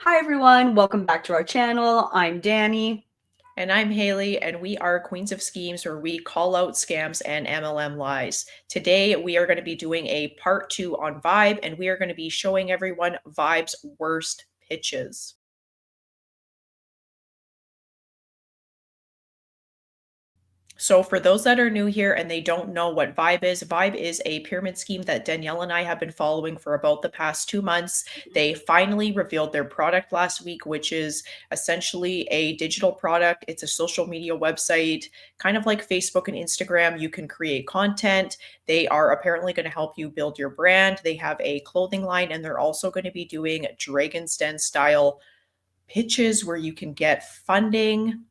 Hi everyone, welcome back to our channel. I'm Danny. And I'm Haley, and we are Queens of Schemes, where we call out scams and MLM lies. Today, we are going to be doing a part 2 on VYB, and we are going to be showing everyone VYB's worst pitches. So for those that are new here and they don't know what VYB is a pyramid scheme that Danielle and I have been following for about the past 2 months. They finally revealed their product last week, which is essentially a digital product. It's a social media website, kind of like Facebook and Instagram. You can create content. They are apparently going to help you build your brand. They have a clothing line, and they're also going to be doing Dragon's Den style pitches where you can get funding,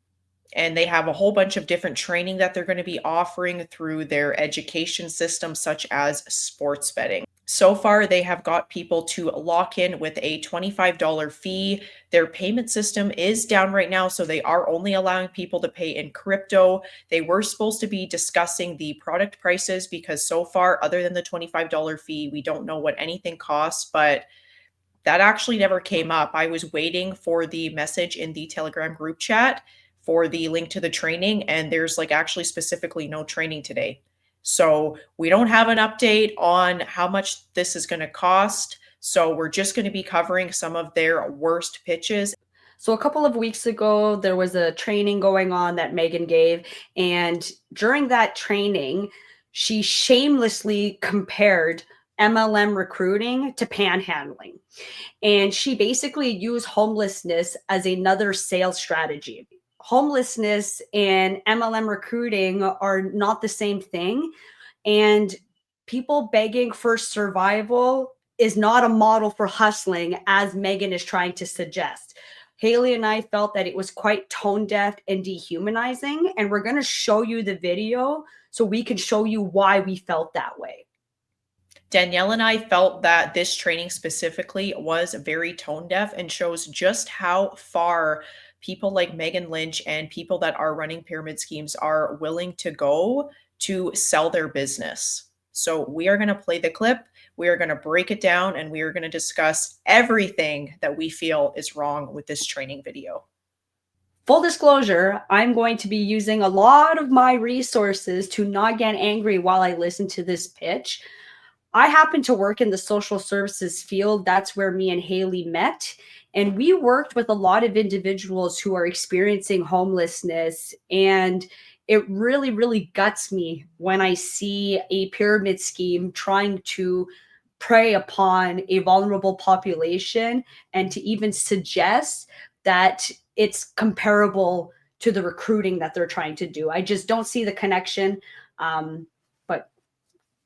and they have a whole bunch of different training that they're going to be offering through their education system, such as sports betting. So far, they have got people to lock in with a $25 fee. Their payment system is down right now, so they are only allowing people to pay in crypto. They were supposed to be discussing the product prices because so far, other than the $25 fee, we don't know what anything costs, but that actually never came up. I was waiting for the message in the Telegram group chat for the link to the training, and there's like actually specifically no training today. So we don't have an update on how much this is going to cost. So we're just going to be covering some of their worst pitches. So a couple of weeks ago, there was a training going on that Megan gave, and during that training, she shamelessly compared MLM recruiting to panhandling. And she basically used homelessness as another sales strategy. Homelessness and MLM recruiting are not the same thing. And people begging for survival is not a model for hustling, as Megan is trying to suggest. Haley and I felt that it was quite tone deaf and dehumanizing, and we're going to show you the video so we can show you why we felt that way. Danielle and I felt that this training specifically was very tone deaf and shows just how far people like Megan Lynch and people that are running pyramid schemes are willing to go to sell their business. So we are going to play the clip, we are going to break it down, and we are going to discuss everything that we feel is wrong with this training video. Full disclosure, I'm going to be using a lot of my resources to not get angry while I listen to this pitch. I happen to work in the social services field. That's where me and Haley met. And we worked with a lot of individuals who are experiencing homelessness. And it really, really guts me when I see a pyramid scheme trying to prey upon a vulnerable population and to even suggest that it's comparable to the recruiting that they're trying to do. I just don't see the connection. But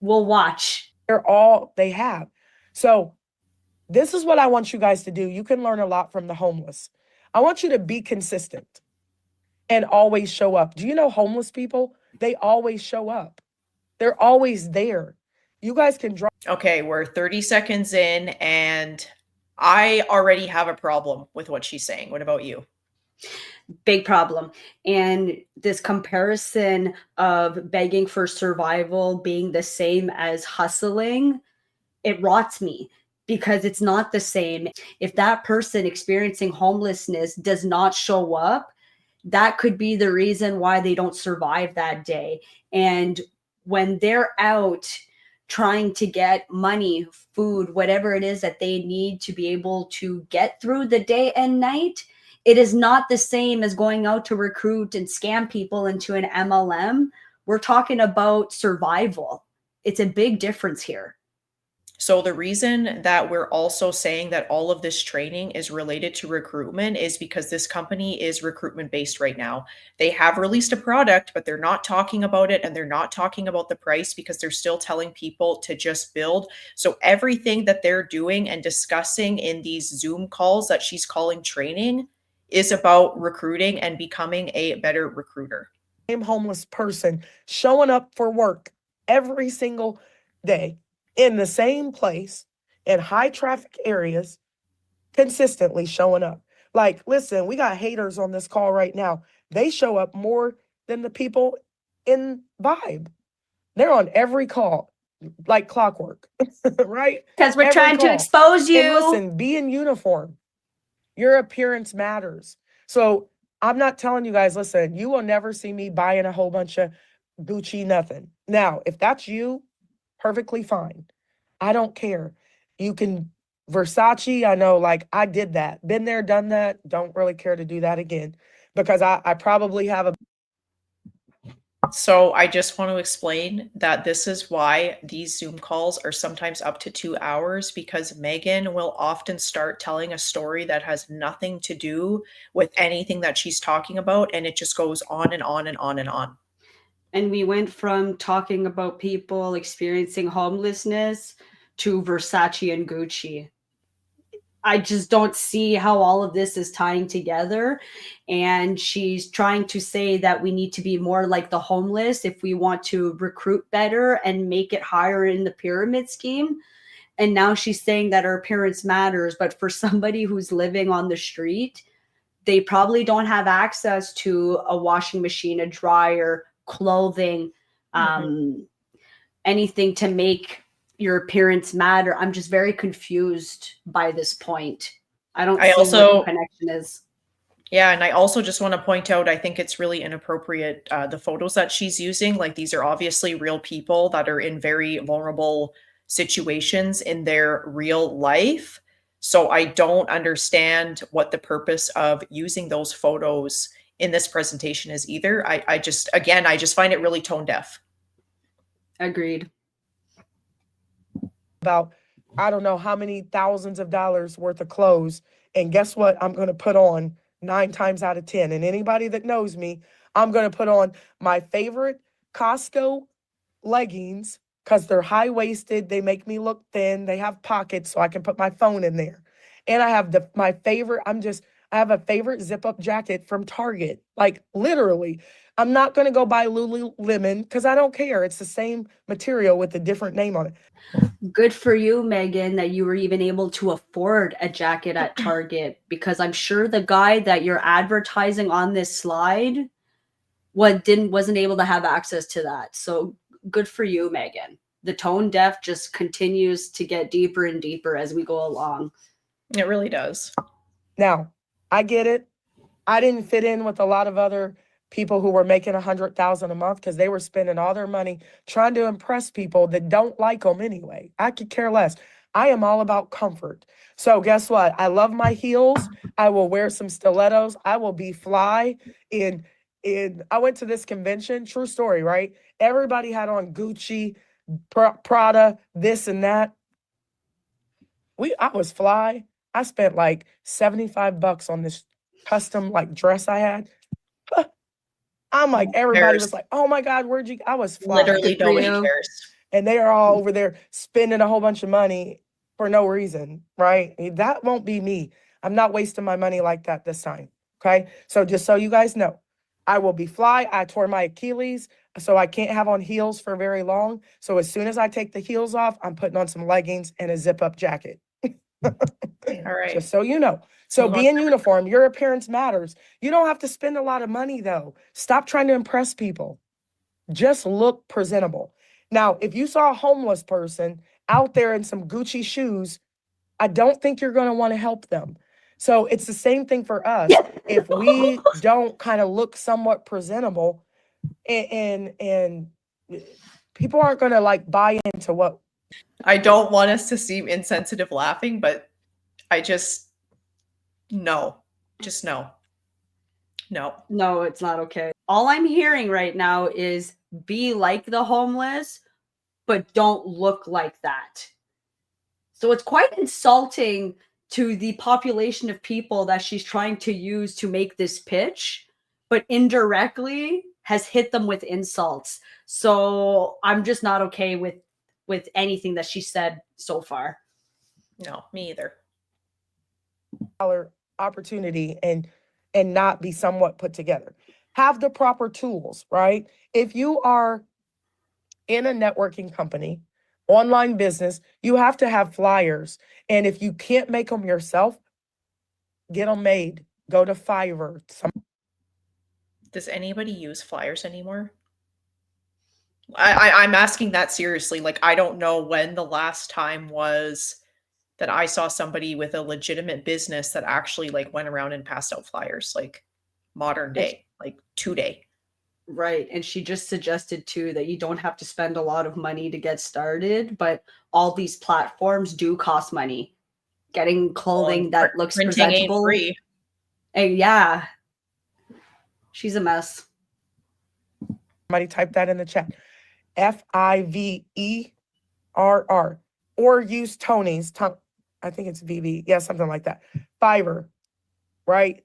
we'll watch. They're all they have. So this is what I want you guys to do. You can learn a lot from the homeless. I want you to be consistent and always show up. Do you know homeless people? They always show up. They're always there. You guys can draw. Okay, we're 30 seconds in, and I already have a problem with what she's saying. What about you? Big problem. And this comparison of begging for survival being the same as hustling, it rots me because it's not the same. If that person experiencing homelessness does not show up, that could be the reason why they don't survive that day. And when they're out trying to get money, food, whatever it is that they need to be able to get through the day and night, it is not the same as going out to recruit and scam people into an MLM. We're talking about survival. It's a big difference here. So the reason that we're also saying that all of this training is related to recruitment is because this company is recruitment based right now. They have released a product, but they're not talking about it, and they're not talking about the price because they're still telling people to just build. So everything that they're doing and discussing in these Zoom calls that she's calling training is about recruiting and becoming a better recruiter. Same homeless person showing up for work every single day in the same place in high traffic areas, consistently showing up. Like, listen, we got haters on this call right now. They show up more than the people in VYB. They're on every call like clockwork, right? Because we're Every trying to call. expose you. And listen, be in uniform. Your appearance matters. So I'm not telling you guys, listen, you will never see me buying a whole bunch of Gucci nothing. Now, if that's you, perfectly fine. I don't care. You can Versace, I know, like I did that. Been there, done that. Don't really care to do that again because I probably have a So I just want to explain that this is why these Zoom calls are sometimes up to 2 hours, because Megan will often start telling a story that has nothing to do with anything that she's talking about, and it just goes on and on and on and on. And we went from talking about people experiencing homelessness to Versace and Gucci. I just don't see how all of this is tying together. And she's trying to say that we need to be more like the homeless if we want to recruit better and make it higher in the pyramid scheme. And now she's saying that our appearance matters. But for somebody who's living on the street, they probably don't have access to a washing machine, a dryer, clothing, anything to make your appearance matter. I'm just very confused by this point. I don't see what the connection is. Yeah, and I also just want to point out, I think it's really inappropriate, the photos that she's using. Like, these are obviously real people that are in very vulnerable situations in their real life. So I don't understand what the purpose of using those photos in this presentation is either. I just find it really tone deaf. Agreed. about I don't know how many thousands of dollars worth of clothes. And guess what? I'm going to put on 9 times out of 10. And anybody that knows me, I'm going to put on my favorite Costco leggings because they're high waisted. They make me look thin. They have pockets so I can put my phone in there. And I have my favorite, I have a favorite zip up jacket from Target. Like literally, I'm not going to go buy Lululemon because I don't care. It's the same material with a different name on it. Good for you, Megan, that you were even able to afford a jacket at Target, because I'm sure the guy that you're advertising on this slide wasn't able to have access to that. So good for you, Megan. The tone deaf just continues to get deeper and deeper as we go along. It really does. Now, I get it. I didn't fit in with a lot of other people who were making $100,000 a month because they were spending all their money trying to impress people that don't like them anyway. I could care less. I am all about comfort. So guess what? I love my heels. I will wear some stilettos. I will be fly in I went to this convention, true story, right? Everybody had on Gucci, Prada, this and that. I was fly. I spent like $75 on this custom like dress I had. I'm like, everybody was like, oh my God, where'd you? I was fly. Literally nobody cares. And they are all over there spending a whole bunch of money for no reason, right? That won't be me. I'm not wasting my money like that this time. Okay. So just so you guys know, I will be fly. I tore my Achilles, so I can't have on heels for very long. So as soon as I take the heels off, I'm putting on some leggings and a zip up jacket. All right. Just so you know. So be in uniform. Your appearance matters. You don't have to spend a lot of money though. Stop trying to impress people. Just look presentable. Now, if you saw a homeless person out there in some Gucci shoes, I don't think you're going to want to help them. So it's the same thing for us. If we don't kind of look somewhat presentable and people aren't going to like buy into what. I don't want us to seem insensitive laughing, but I just, no, just no. No, it's not okay. All I'm hearing right now is be like the homeless, but don't look like that. So it's quite insulting to the population of people that she's trying to use to make this pitch, but indirectly has hit them with insults. So I'm just not okay with anything that she said so far. No, me either. Opportunity and not be somewhat put together. Have the proper tools, right? If you are in a networking company, online business, you have to have flyers. And if you can't make them yourself, get them made. Go to Fiverr. Does anybody use flyers anymore? I'm asking that seriously. Like, I don't know when the last time was that I saw somebody with a legitimate business that actually like went around and passed out flyers, like modern day, like today. Right. And she just suggested too that you don't have to spend a lot of money to get started, but all these platforms do cost money. Getting clothing that looks Printing ain't presentable. free. And yeah, she's a mess. Somebody type that in the chat. Fiverr, or use Tony's. I think it's VV. Yeah, something like that. Fiverr, right?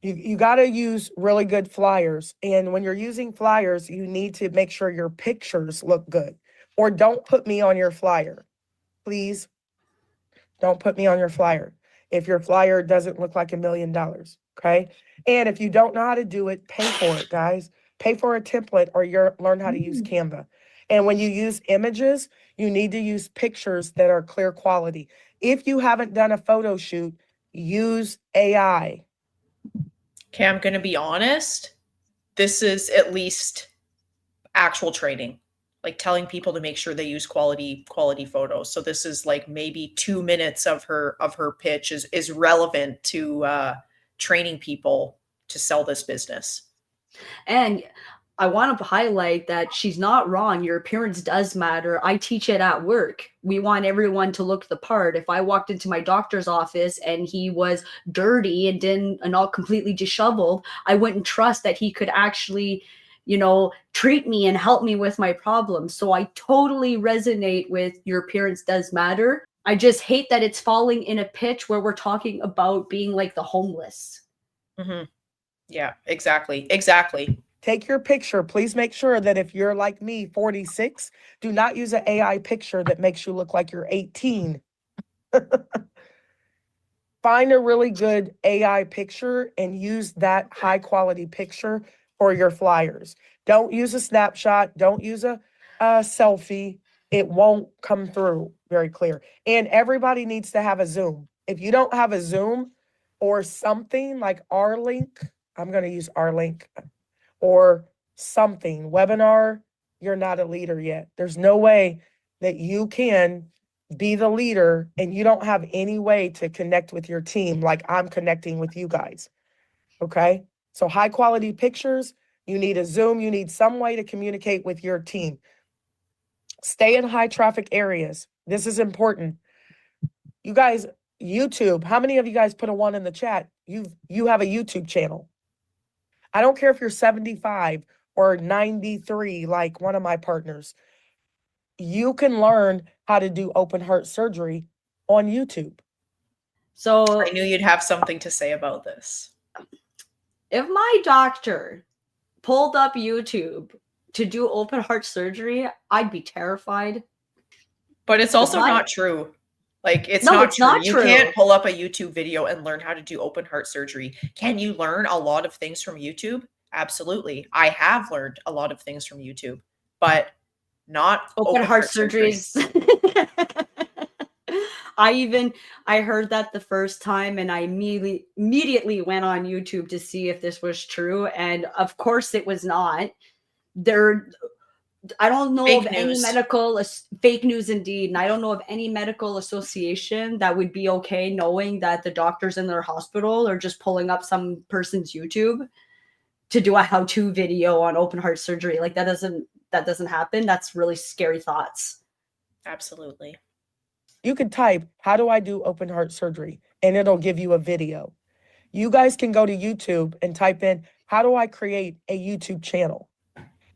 You got to use really good flyers. And when you're using flyers, you need to make sure your pictures look good. Or don't put me on your flyer. Please don't put me on your flyer if your flyer doesn't look like $1 million. Okay. And if you don't know how to do it, pay for it, guys. Pay for a template or learn how to use Canva. And when you use images, you need to use pictures that are clear quality. If you haven't done a photo shoot, use AI. Okay, I'm going to be honest. This is at least actual training, like telling people to make sure they use quality photos. So this is like maybe 2 minutes of her pitch is relevant to training people to sell this business. And I want to highlight that she's not wrong. Your appearance does matter. I teach it at work. We want everyone to look the part. If I walked into my doctor's office and he was dirty and all completely disheveled, I wouldn't trust that he could actually, treat me and help me with my problems. So I totally resonate with your appearance does matter. I just hate that it's falling in a pitch where we're talking about being like the homeless. Mm-hmm. Yeah, exactly. Take your picture. Please make sure that if you're like me, 46, do not use an AI picture that makes you look like you're 18. Find a really good AI picture and use that high quality picture for your flyers. Don't use a snapshot. Don't use a selfie. It won't come through very clear. And everybody needs to have a Zoom. If you don't have a Zoom or something like our link, I'm going to use our link, or something, webinar, you're not a leader yet. There's no way that you can be the leader and you don't have any way to connect with your team like I'm connecting with you guys. Okay? So high quality pictures, you need a Zoom, you need some way to communicate with your team. Stay in high traffic areas. This is important. You guys, YouTube, how many of you guys put a 1 in the chat? You have a YouTube channel. I don't care if you're 75 or 93, like one of my partners. You can learn how to do open heart surgery on YouTube. So I knew you'd have something to say about this. If my doctor pulled up YouTube to do open heart surgery, I'd be terrified. But it's also not true. Like, it's No, not it's true. not You true. can't pull up a YouTube video and learn how to do open heart surgery. Can you learn a lot of things from YouTube? Absolutely. I have learned a lot of things from YouTube, but not open heart surgeries. I heard that the first time and I immediately went on YouTube to see if this was true. And of course it was not. I don't know Fake of news. any medical fake news indeed. And I don't know of any medical association that would be okay knowing that the doctors in their hospital are just pulling up some person's YouTube to do a how-to video on open heart surgery. Like that doesn't happen. That's really scary thoughts. Absolutely. You could type, how do I do open heart surgery? And it'll give you a video. You guys can go to YouTube and type in, how do I create a YouTube channel?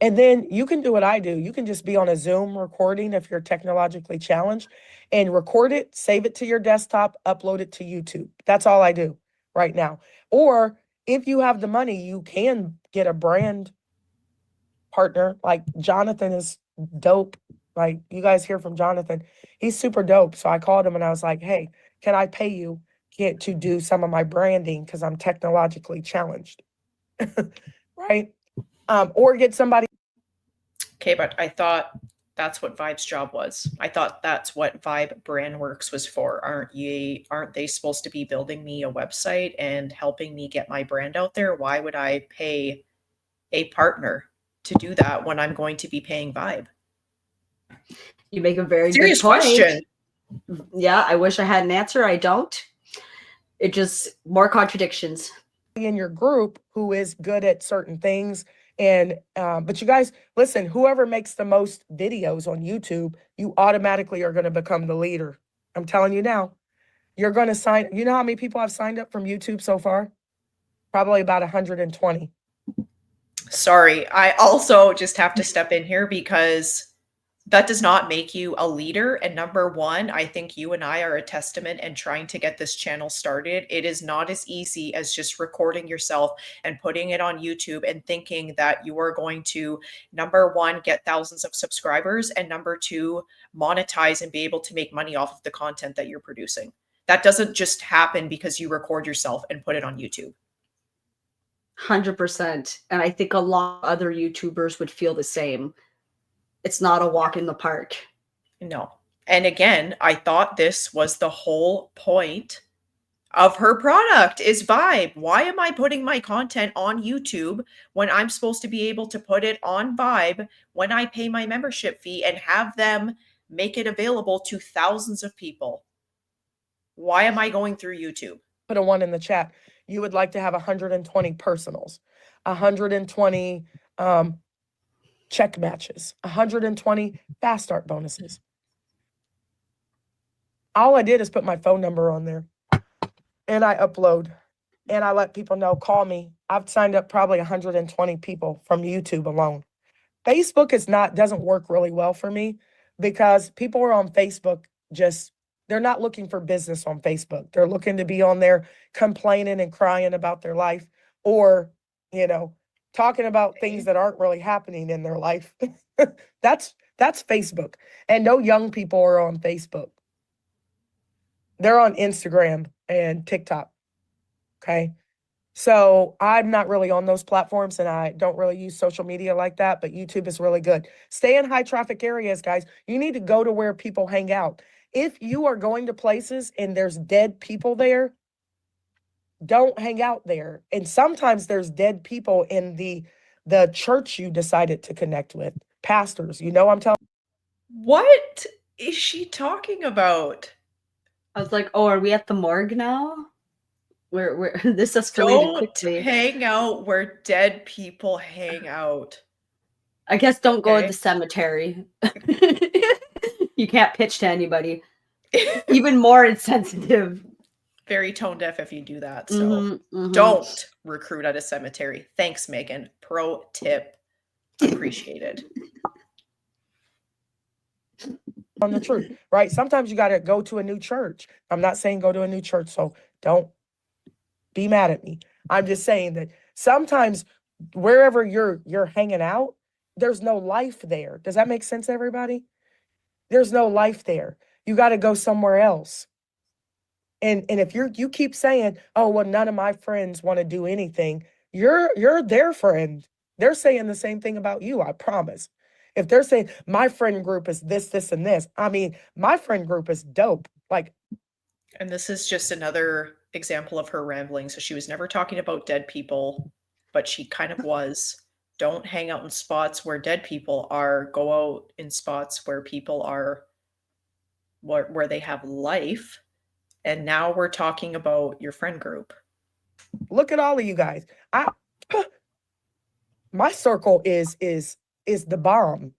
And then you can do what I do. You can just be on a Zoom recording if you're technologically challenged and record it, save it to your desktop, upload it to YouTube. That's all I do right now. Or if you have the money, you can get a brand partner. Like Jonathan is dope. Like you guys hear from Jonathan. He's super dope. So I called him and I was like, hey, can I pay you to do some of my branding because I'm technologically challenged? Right? Or get somebody. Okay, but I thought that's what Vibe's job was. I thought that's what Vibe Brandworks was for. Aren't they supposed to be building me a website and helping me get my brand out there? Why would I pay a partner to do that when I'm going to be paying Vibe? You make a very Serious good point. question. Yeah, I wish I had an answer. I don't. It just more contradictions. In your group who is good at certain things. And but you guys, listen, whoever makes the most videos on YouTube, you automatically are going to become the leader. I'm telling you now. You're going to sign. You know how many people have signed up from YouTube so far? Probably about 120. Sorry, I also just have to step in here because that does not make you a leader. And number one, I think you and I are a testament in trying to get this channel started. It is not as easy as just recording yourself and putting it on YouTube and thinking that you are going to, number one, get thousands of subscribers, and number two, monetize and be able to make money off of the content that you're producing. That doesn't just happen because you record yourself and put it on YouTube. 100%. And I think a lot of other YouTubers would feel the same. It's not a walk in the park. No. And again, I thought this was the whole point of her product is VYB. Why am I putting my content on YouTube when I'm supposed to be able to put it on VYB when I pay my membership fee and have them make it available to thousands of people? Why am I going through YouTube? Put a 1 in the chat. You would like to have 120 personals, 120 check matches, 120 fast start bonuses. All I did is put my phone number on there and I upload and I let people know, call me. I've signed up probably 120 people from YouTube alone. Facebook doesn't work really well for me because people are on Facebook they're not looking for business on Facebook. They're looking to be on there complaining and crying about their life or, talking about things that aren't really happening in their life. That's Facebook. And no young people are on Facebook. They're on Instagram and TikTok. Okay. So I'm not really on those platforms and I don't really use social media like that, but YouTube is really good. Stay in high traffic areas, guys. You need to go to where people hang out. If you are going to places and there's dead people there, don't hang out there. And sometimes there's dead people in the church you decided to connect with. Pastors, I'm telling. What is she talking about? I was like, oh, are we at the morgue now? Where this escalated Don't quickly. hang out where dead people hang out. I guess don't go to Okay. the cemetery. You can't pitch to anybody. Even more insensitive. Very tone deaf if you do that. So don't recruit at a cemetery. Thanks, Megan. Pro tip. Appreciated. On the truth, right? Sometimes you got to go to a new church. I'm not saying go to a new church, so don't be mad at me. I'm just saying that sometimes wherever you're hanging out, there's no life there. Does that make sense, everybody? There's no life there. You got to go somewhere else. And if you keep saying, oh, well, none of my friends want to do anything, you're their friend. They're saying the same thing about you, I promise. If they're saying my friend group is this, and this, I mean, my friend group is dope. And this is just another example of her rambling. So she was never talking about dead people, but she kind of was. Don't hang out in spots where dead people are. Go out in spots where people are, where they have life. And now we're talking about your friend group. Look at all of you guys. My circle is the bomb.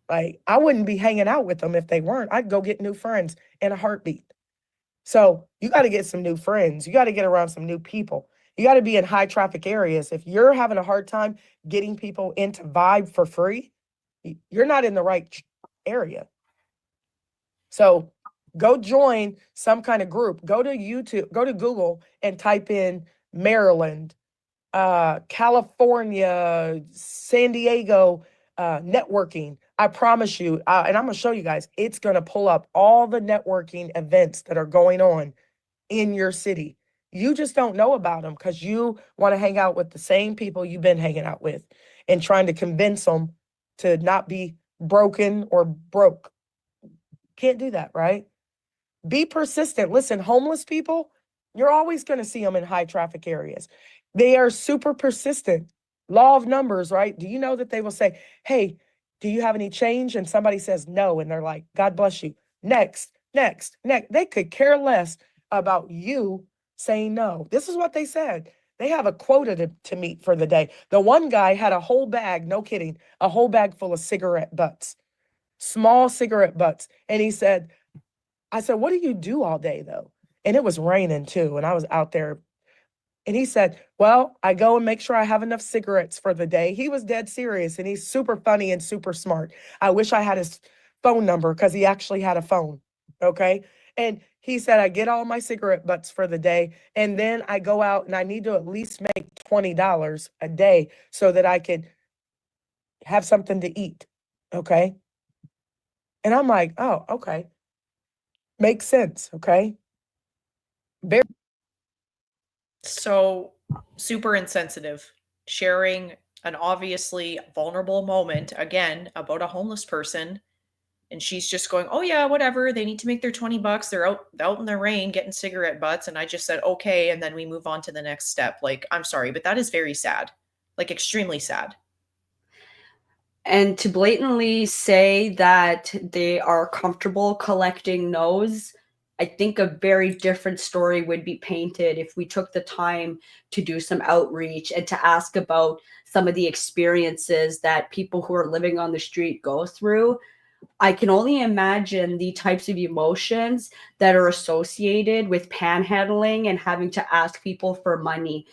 Like, I wouldn't be hanging out with them if they weren't. I'd go get new friends in a heartbeat. So you got to get some new friends. You got to get around some new people. You got to be in high traffic areas. If you're having a hard time getting people into VYB for free, you're not in the right area. So go join some kind of group. Go to YouTube, go to Google and type in Maryland, California, San Diego, networking. I promise you, and I'm going to show you guys, it's going to pull up all the networking events that are going on in your city. You just don't know about them because you want to hang out with the same people you've been hanging out with and trying to convince them to not be broken or broke. Can't do that, right? Be persistent. Listen, homeless people, you're always going to see them in high traffic areas. They are super persistent. Law of numbers, right? Do you know that they will say, hey, do you have any change? And somebody says no. And they're like, God bless you. Next, Next. They could care less about you saying no. This is what they said. They have a quota to meet for the day. The one guy had a whole bag, no kidding, a whole bag full of cigarette butts, small cigarette butts. And he said, I said, what do you do all day though? And it was raining too. And I was out there. And he said, well, I go and make sure I have enough cigarettes for the day. He was dead serious and he's super funny and super smart. I wish I had his phone number because he actually had a phone. Okay. And he said, I get all my cigarette butts for the day. And then I go out and I need to at least make $20 a day so that I can have something to eat. Okay. And I'm like, oh, okay. Makes sense. Okay. Very. So super insensitive, sharing an obviously vulnerable moment again about a homeless person. And she's just going, oh yeah, whatever. They need to make their $20. They're out in the rain getting cigarette butts. And I just said, okay. And then we move on to the next step. Like, I'm sorry, but that is very sad. Like extremely sad. And to blatantly say that they are comfortable collecting no's, I think a very different story would be painted if we took the time to do some outreach and to ask about some of the experiences that people who are living on the street go through. I can only imagine the types of emotions that are associated with panhandling and having to ask people for money.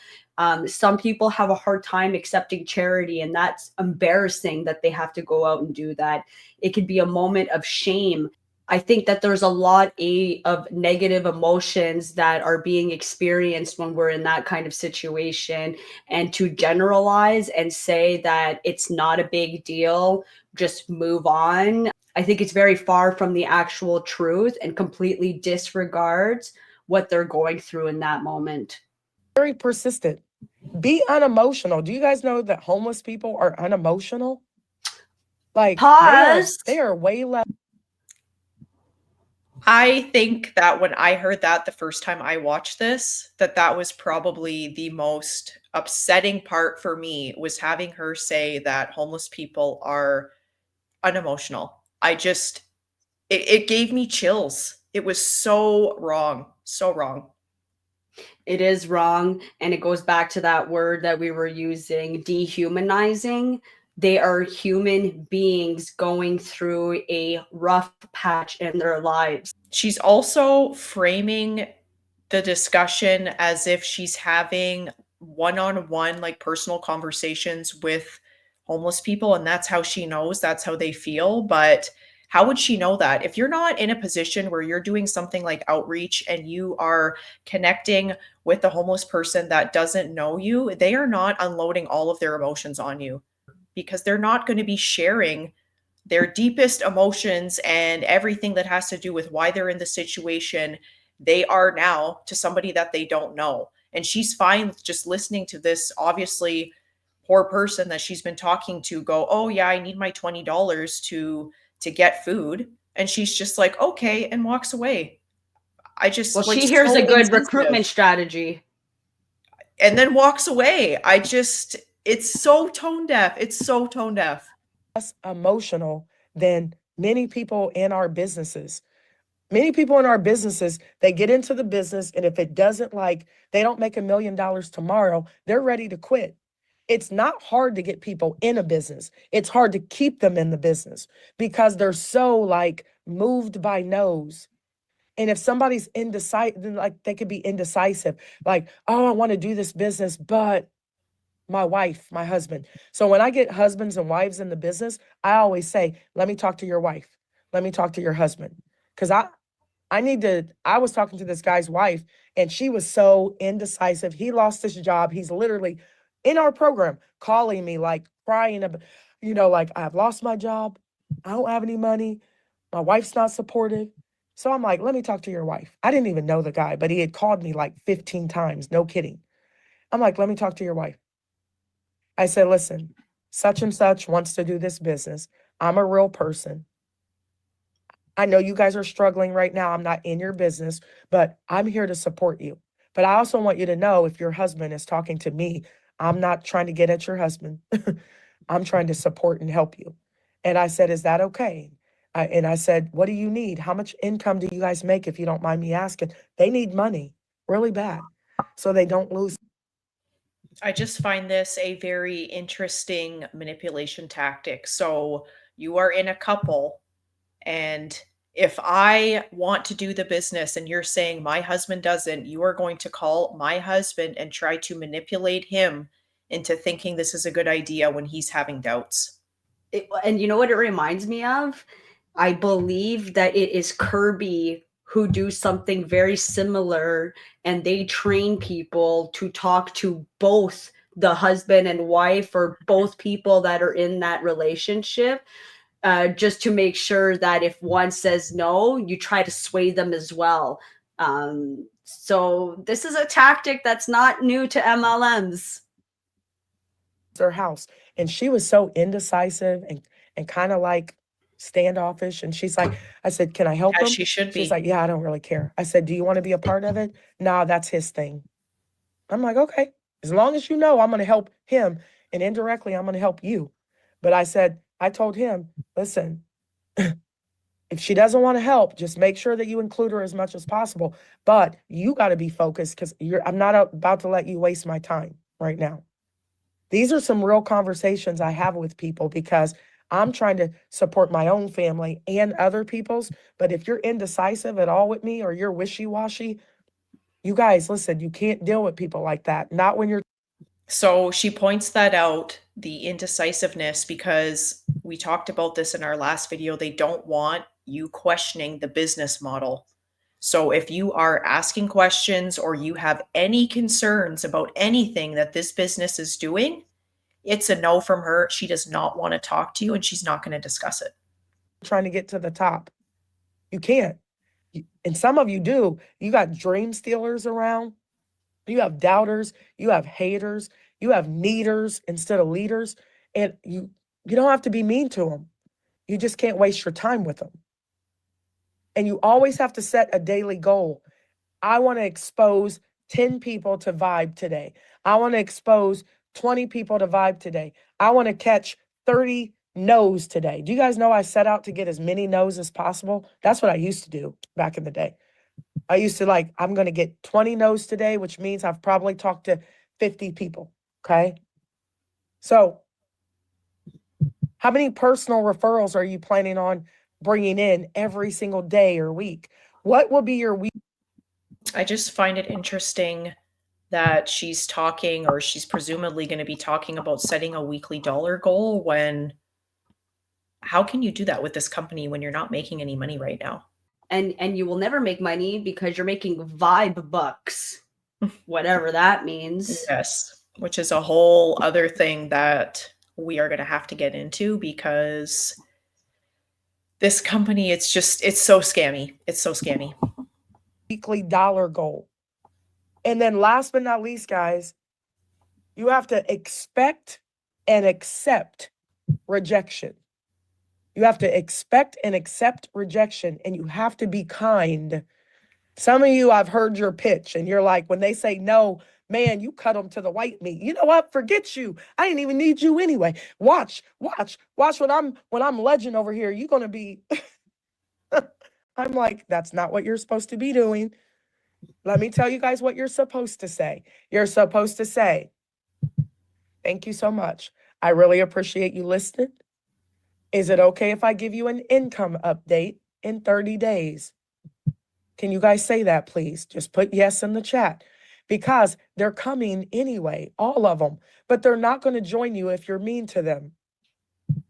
Some people have a hard time accepting charity, and that's embarrassing that they have to go out and do that. It could be a moment of shame. I think that there's a lot of negative emotions that are being experienced when we're in that kind of situation. And to generalize and say that it's not a big deal, just move on, I think it's very far from the actual truth and completely disregards what they're going through in that moment. Very persistent. Be unemotional. Do you guys know that homeless people are unemotional? Like they are way less. I think that when I heard that the first time I watched this, that was probably the most upsetting part for me, was having her say that homeless people are unemotional. It gave me chills. It was so wrong. So wrong. It is wrong. And it goes back to that word that we were using, dehumanizing. They are human beings going through a rough patch in their lives. She's also framing the discussion as if she's having one-on-one, like personal conversations with homeless people. And that's how she knows, that's how they feel. But how would she know that? If you're not in a position where you're doing something like outreach and you are connecting with the homeless person that doesn't know you, they are not unloading all of their emotions on you, because they're not going to be sharing their deepest emotions and everything that has to do with why they're in the situation they are now to somebody that they don't know. And she's fine with just listening to this obviously poor person that she's been talking to go, oh yeah, I need my $20 to get food. And she's just like, okay, and walks away. Well, she hears a good recruitment strategy and then walks away. It's so tone deaf. It's so tone deaf. Less emotional than many people in our businesses. Many people in our businesses, they get into the business, and if it doesn't, like, they don't make $1 million tomorrow, they're ready to quit. It's not hard to get people in a business. It's hard to keep them in the business because they're so like moved by no's. And if somebody's indecisive, then like they could be indecisive, like, oh, I want to do this business, but my wife, my husband. So when I get husbands and wives in the business, I always say, let me talk to your wife. Let me talk to your husband. Because I was talking to this guy's wife and she was so indecisive. He lost his job. He's literally in our program calling me, like crying about, like, I've lost my job. I don't have any money. My wife's not supportive. So I'm like, let me talk to your wife. I didn't even know the guy, but he had called me like 15 times. No kidding. I'm like, let me talk to your wife. I said, listen, such and such wants to do this business. I'm a real person. I know you guys are struggling right now. I'm not in your business, but I'm here to support you. But I also want you to know, if your husband is talking to me, I'm not trying to get at your husband. I'm trying to support and help you. And I said, is that okay? And I said, what do you need? How much income do you guys make, if you don't mind me asking? They need money really bad, so they don't lose. I just find this a very interesting manipulation tactic. So you are in a couple, and if I want to do the business and you're saying my husband doesn't, you are going to call my husband and try to manipulate him into thinking this is a good idea when he's having doubts. And you know what it reminds me of? I believe that it is Kirby who do something very similar, and they train people to talk to both the husband and wife, or both people that are in that relationship, just to make sure that if one says no, you try to sway them as well. So this is a tactic that's not new to MLMs. Their house, and she was so indecisive and kind of like standoffish, and she's like, I said, can I help As him? she should She's be. like, yeah, I don't really care. I said, do you want to be a part of it? Nah, that's his thing. I'm like, okay, as long as you know I'm going to help him, and indirectly I'm going to help you. But I said, I told him, listen, if she doesn't want to help, just make sure that you include her as much as possible. But you got to be focused, because I'm not about to let you waste my time right now. These are some real conversations I have with people, because I'm trying to support my own family and other people's. But if you're indecisive at all with me, or you're wishy-washy, you guys, listen, you can't deal with people like that. Not when you're. So she points that out, the indecisiveness, because we talked about this in our last video. They don't want you questioning the business model. So if you are asking questions or you have any concerns about anything that this business is doing, it's a no from her. She does not want to talk to you, and she's not going to discuss it. Trying to get to the top. You can't. And some of you do. You got dream stealers around. You have doubters. You have haters. You have needers instead of leaders. And you don't have to be mean to them. You just can't waste your time with them. And you always have to set a daily goal. I want to expose 10 people to Vibe today. I want to expose 20 people to Vibe today. I want to catch 30 no's today. Do you guys know I set out to get as many no's as possible? That's what I used to do back in the day. I used to I'm going to get 20 no's today, which means I've probably talked to 50 people. Okay. So how many personal referrals are you planning on bringing in every single day or week? What will be your week? I just find it interesting that she's talking, or she's presumably going to be talking about setting a weekly dollar goal, when how can you do that with this company when you're not making any money right now? And you will never make money because you're making vibe bucks, whatever that means. Yes, which is a whole other thing that we are going to have to get into, because this company, it's so scammy. It's so scammy. Weekly dollar goal. And then last but not least, guys, you have to expect and accept rejection. You have to expect and accept rejection, and you have to be kind. Some of you, I've heard your pitch, and you're like, when they say no, man, you cut them to the white meat. You know what? Forget you. I didn't even need you anyway. Watch when I'm legend over here. You're gonna be. I'm like, that's not what you're supposed to be doing. Let me tell you guys what you're supposed to say. You're supposed to say, thank you so much. I really appreciate you listening. Is it okay if I give you an income update in 30 days? Can you guys say that, please? Just put yes in the chat, because they're coming anyway, all of them, but they're not going to join you if you're mean to them.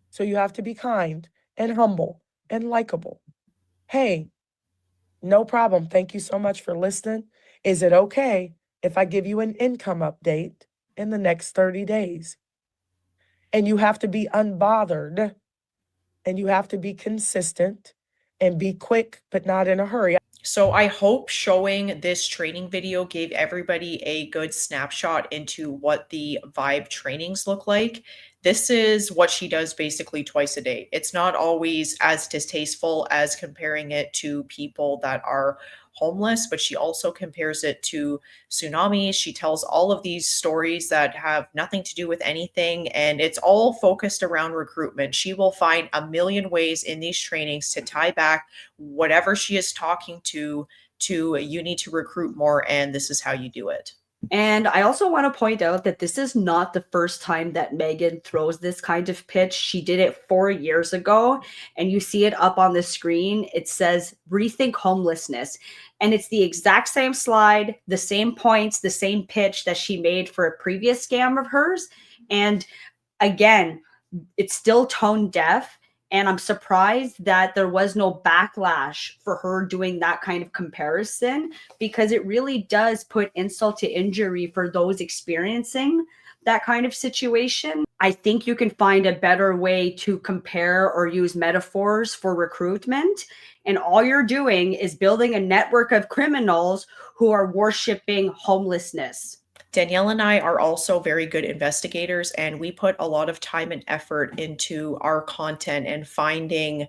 So you have to be kind and humble and likable. Hey, no problem. Thank you so much for listening. Is it okay if I give you an income update in the next 30 days? And you have to be unbothered, and you have to be consistent and be quick, but not in a hurry. So I hope showing this training video gave everybody a good snapshot into what the Vibe trainings look like. This is what she does basically twice a day. It's not always as distasteful as comparing it to people that are homeless, but she also compares it to tsunamis. She tells all of these stories that have nothing to do with anything, and it's all focused around recruitment. She will find a million ways in these trainings to tie back whatever she is talking to you need to recruit more, and this is how you do it. And I also want to point out that this is not the first time that Megan throws this kind of pitch. She did it 4 years ago, and you see it up on the screen. It says, rethink homelessness. And it's the exact same slide, the same points, the same pitch that she made for a previous scam of hers. And again, it's still tone deaf. And I'm surprised that there was no backlash for her doing that kind of comparison, because it really does put insult to injury for those experiencing that kind of situation. I think you can find a better way to compare or use metaphors for recruitment. And all you're doing is building a network of criminals who are worshiping homelessness. Danielle and I are also very good investigators, and we put a lot of time and effort into our content and finding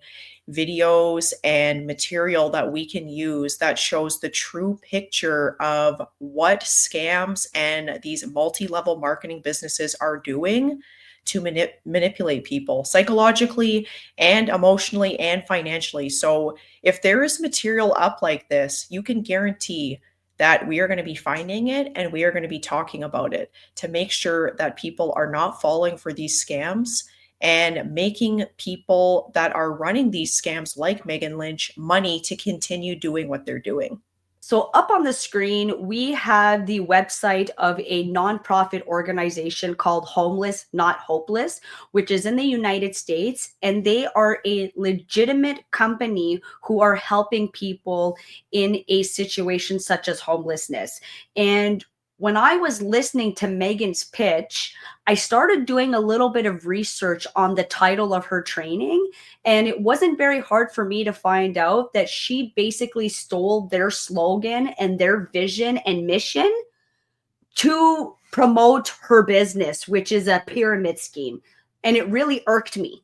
videos and material that we can use that shows the true picture of what scams and these multi-level marketing businesses are doing to manipulate people psychologically and emotionally and financially. So if there is material up like this, you can guarantee that we are going to be finding it and we are going to be talking about it to make sure that people are not falling for these scams and making people that are running these scams like Megan Lynch money to continue doing what they're doing. So up on the screen, we have the website of a nonprofit organization called Homeless Not Hopeless, which is in the United States. And they are a legitimate company who are helping people in a situation such as homelessness. And when I was listening to Megan's pitch, I started doing a little bit of research on the title of her training. And it wasn't very hard for me to find out that she basically stole their slogan and their vision and mission to promote her business, which is a pyramid scheme. And it really irked me.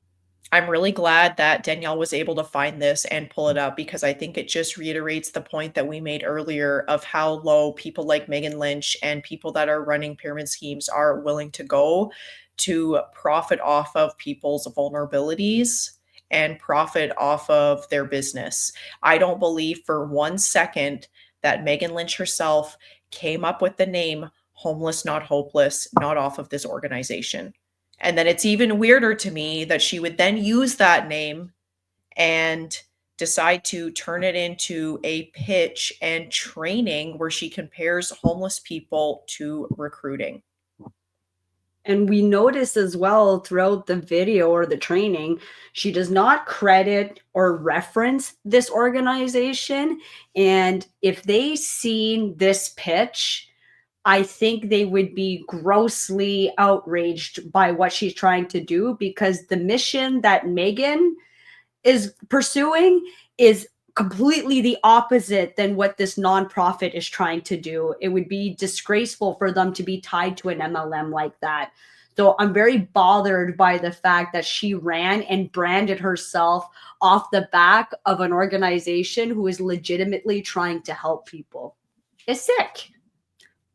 I'm really glad that Danielle was able to find this and pull it up, because I think it just reiterates the point that we made earlier of how low people like Megan Lynch and people that are running pyramid schemes are willing to go to profit off of people's vulnerabilities and profit off of their business. I don't believe for 1 second that Megan Lynch herself came up with the name Homeless Not Hopeless, not off of this organization. And then it's even weirder to me that she would then use that name and decide to turn it into a pitch and training where she compares homeless people to recruiting. And we notice as well throughout the video or the training, she does not credit or reference this organization. And if they seen this pitch, I think they would be grossly outraged by what she's trying to do, because the mission that Megan is pursuing is completely the opposite than what this nonprofit is trying to do. It would be disgraceful for them to be tied to an MLM like that. So I'm very bothered by the fact that she ran and branded herself off the back of an organization who is legitimately trying to help people. It's sick.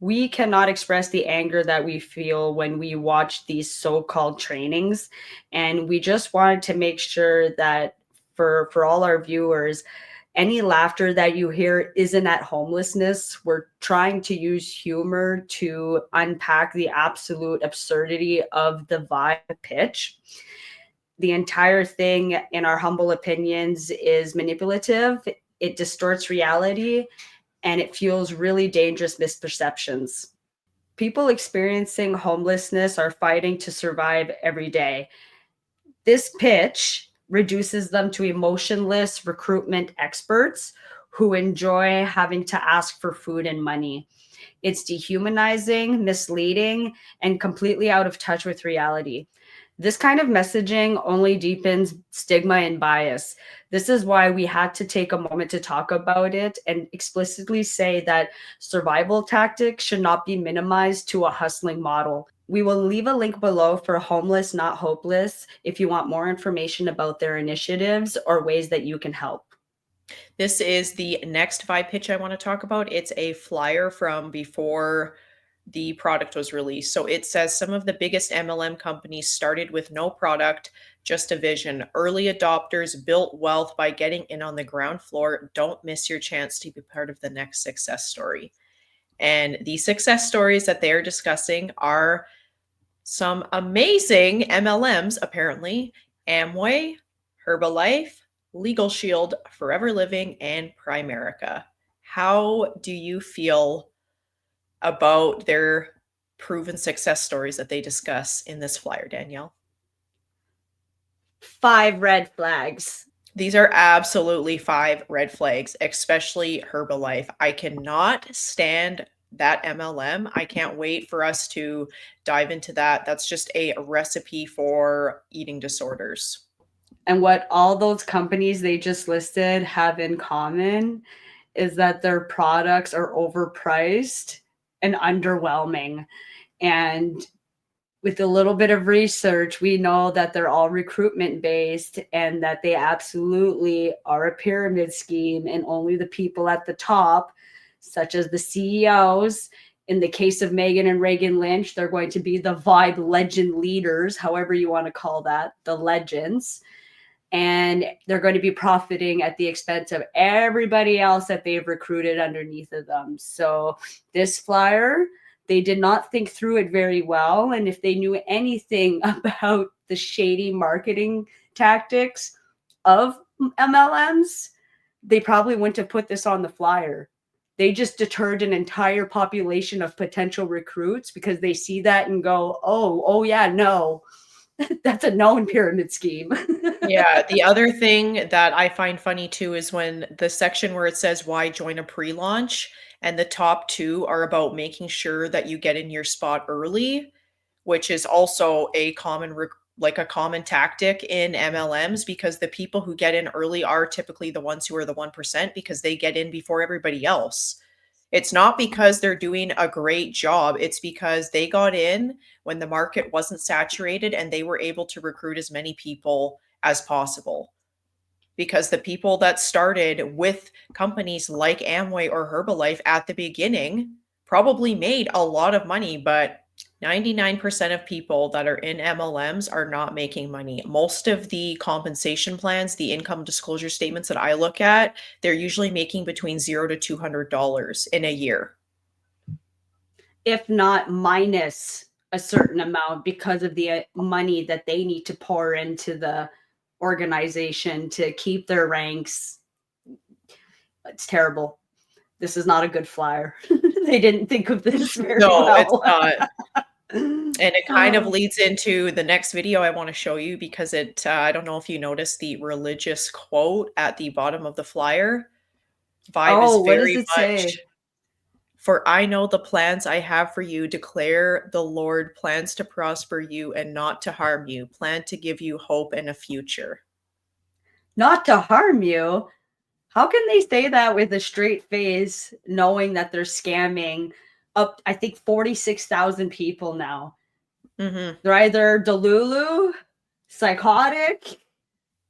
We cannot express the anger that we feel when we watch these so-called trainings. And we just wanted to make sure that for all our viewers, any laughter that you hear isn't at homelessness. We're trying to use humor to unpack the absolute absurdity of the VYB pitch. The entire thing, in our humble opinions, is manipulative. It distorts reality, and it fuels really dangerous misperceptions. People experiencing homelessness are fighting to survive every day. This pitch reduces them to emotionless recruitment experts who enjoy having to ask for food and money. It's dehumanizing, misleading, and completely out of touch with reality. This kind of messaging only deepens stigma and bias. This is why we had to take a moment to talk about it and explicitly say that survival tactics should not be minimized to a hustling model. We will leave a link below for Homeless Not Hopeless if you want more information about their initiatives or ways that you can help. This is the next vibe pitch I want to talk about. It's a flyer from before the product was released. So it says some of the biggest MLM companies started with no product, just a vision. Early adopters built wealth by getting in on the ground floor. Don't miss your chance to be part of the next success story. And the success stories that they are discussing are some amazing MLMs, apparently: Amway, Herbalife, Legal Shield, Forever Living, and Primerica. How do you feel about their proven success stories that they discuss in this flyer, Danielle? 5 red flags. These are absolutely 5 red flags, especially Herbalife. I cannot stand that MLM. I can't wait for us to dive into that. That's just a recipe for eating disorders. And what all those companies they just listed have in common is that their products are overpriced and underwhelming. And with a little bit of research, we know that they're all recruitment based and that they absolutely are a pyramid scheme, and only the people at the top, such as the CEOs, in the case of Megan and Reagan Lynch, they're going to be the vibe legend leaders, however you want to call that, the legends. And they're going to be profiting at the expense of everybody else that they've recruited underneath of them. So this flyer, they did not think through it very well. And if they knew anything about the shady marketing tactics of MLMs, they probably wouldn't have put this on the flyer. They just deterred an entire population of potential recruits because they see that and go, oh yeah, no. That's a known pyramid scheme. Yeah, the other thing that I find funny too is when the section where it says why join a pre-launch, and the top 2 are about making sure that you get in your spot early, which is also a common like a common tactic in MLMs, because the people who get in early are typically the ones who are the 1% because they get in before everybody else. It's not because they're doing a great job. It's because they got in when the market wasn't saturated and they were able to recruit as many people as possible. Because the people that started with companies like Amway or Herbalife at the beginning probably made a lot of money, but 99% of people that are in MLMs are not making money. Most of the compensation plans, the income disclosure statements that I look at, they're usually making between $0 to $200 in a year. If not minus a certain amount, because of the money that they need to pour into the organization to keep their ranks. It's terrible. This is not a good flyer. They didn't think of this very well. It's not. And it kind of leads into the next video I want to show you, because it, I don't know if you noticed the religious quote at the bottom of the flyer. Vibe is very much, say? For I know the plans I have for you, declare the Lord, plans to prosper you and not to harm you, plan to give you hope and a future. Not to harm you? How can they say that with a straight face, knowing that they're scamming up, I think, 46,000 people now? Mm-hmm. They're either delulu, psychotic,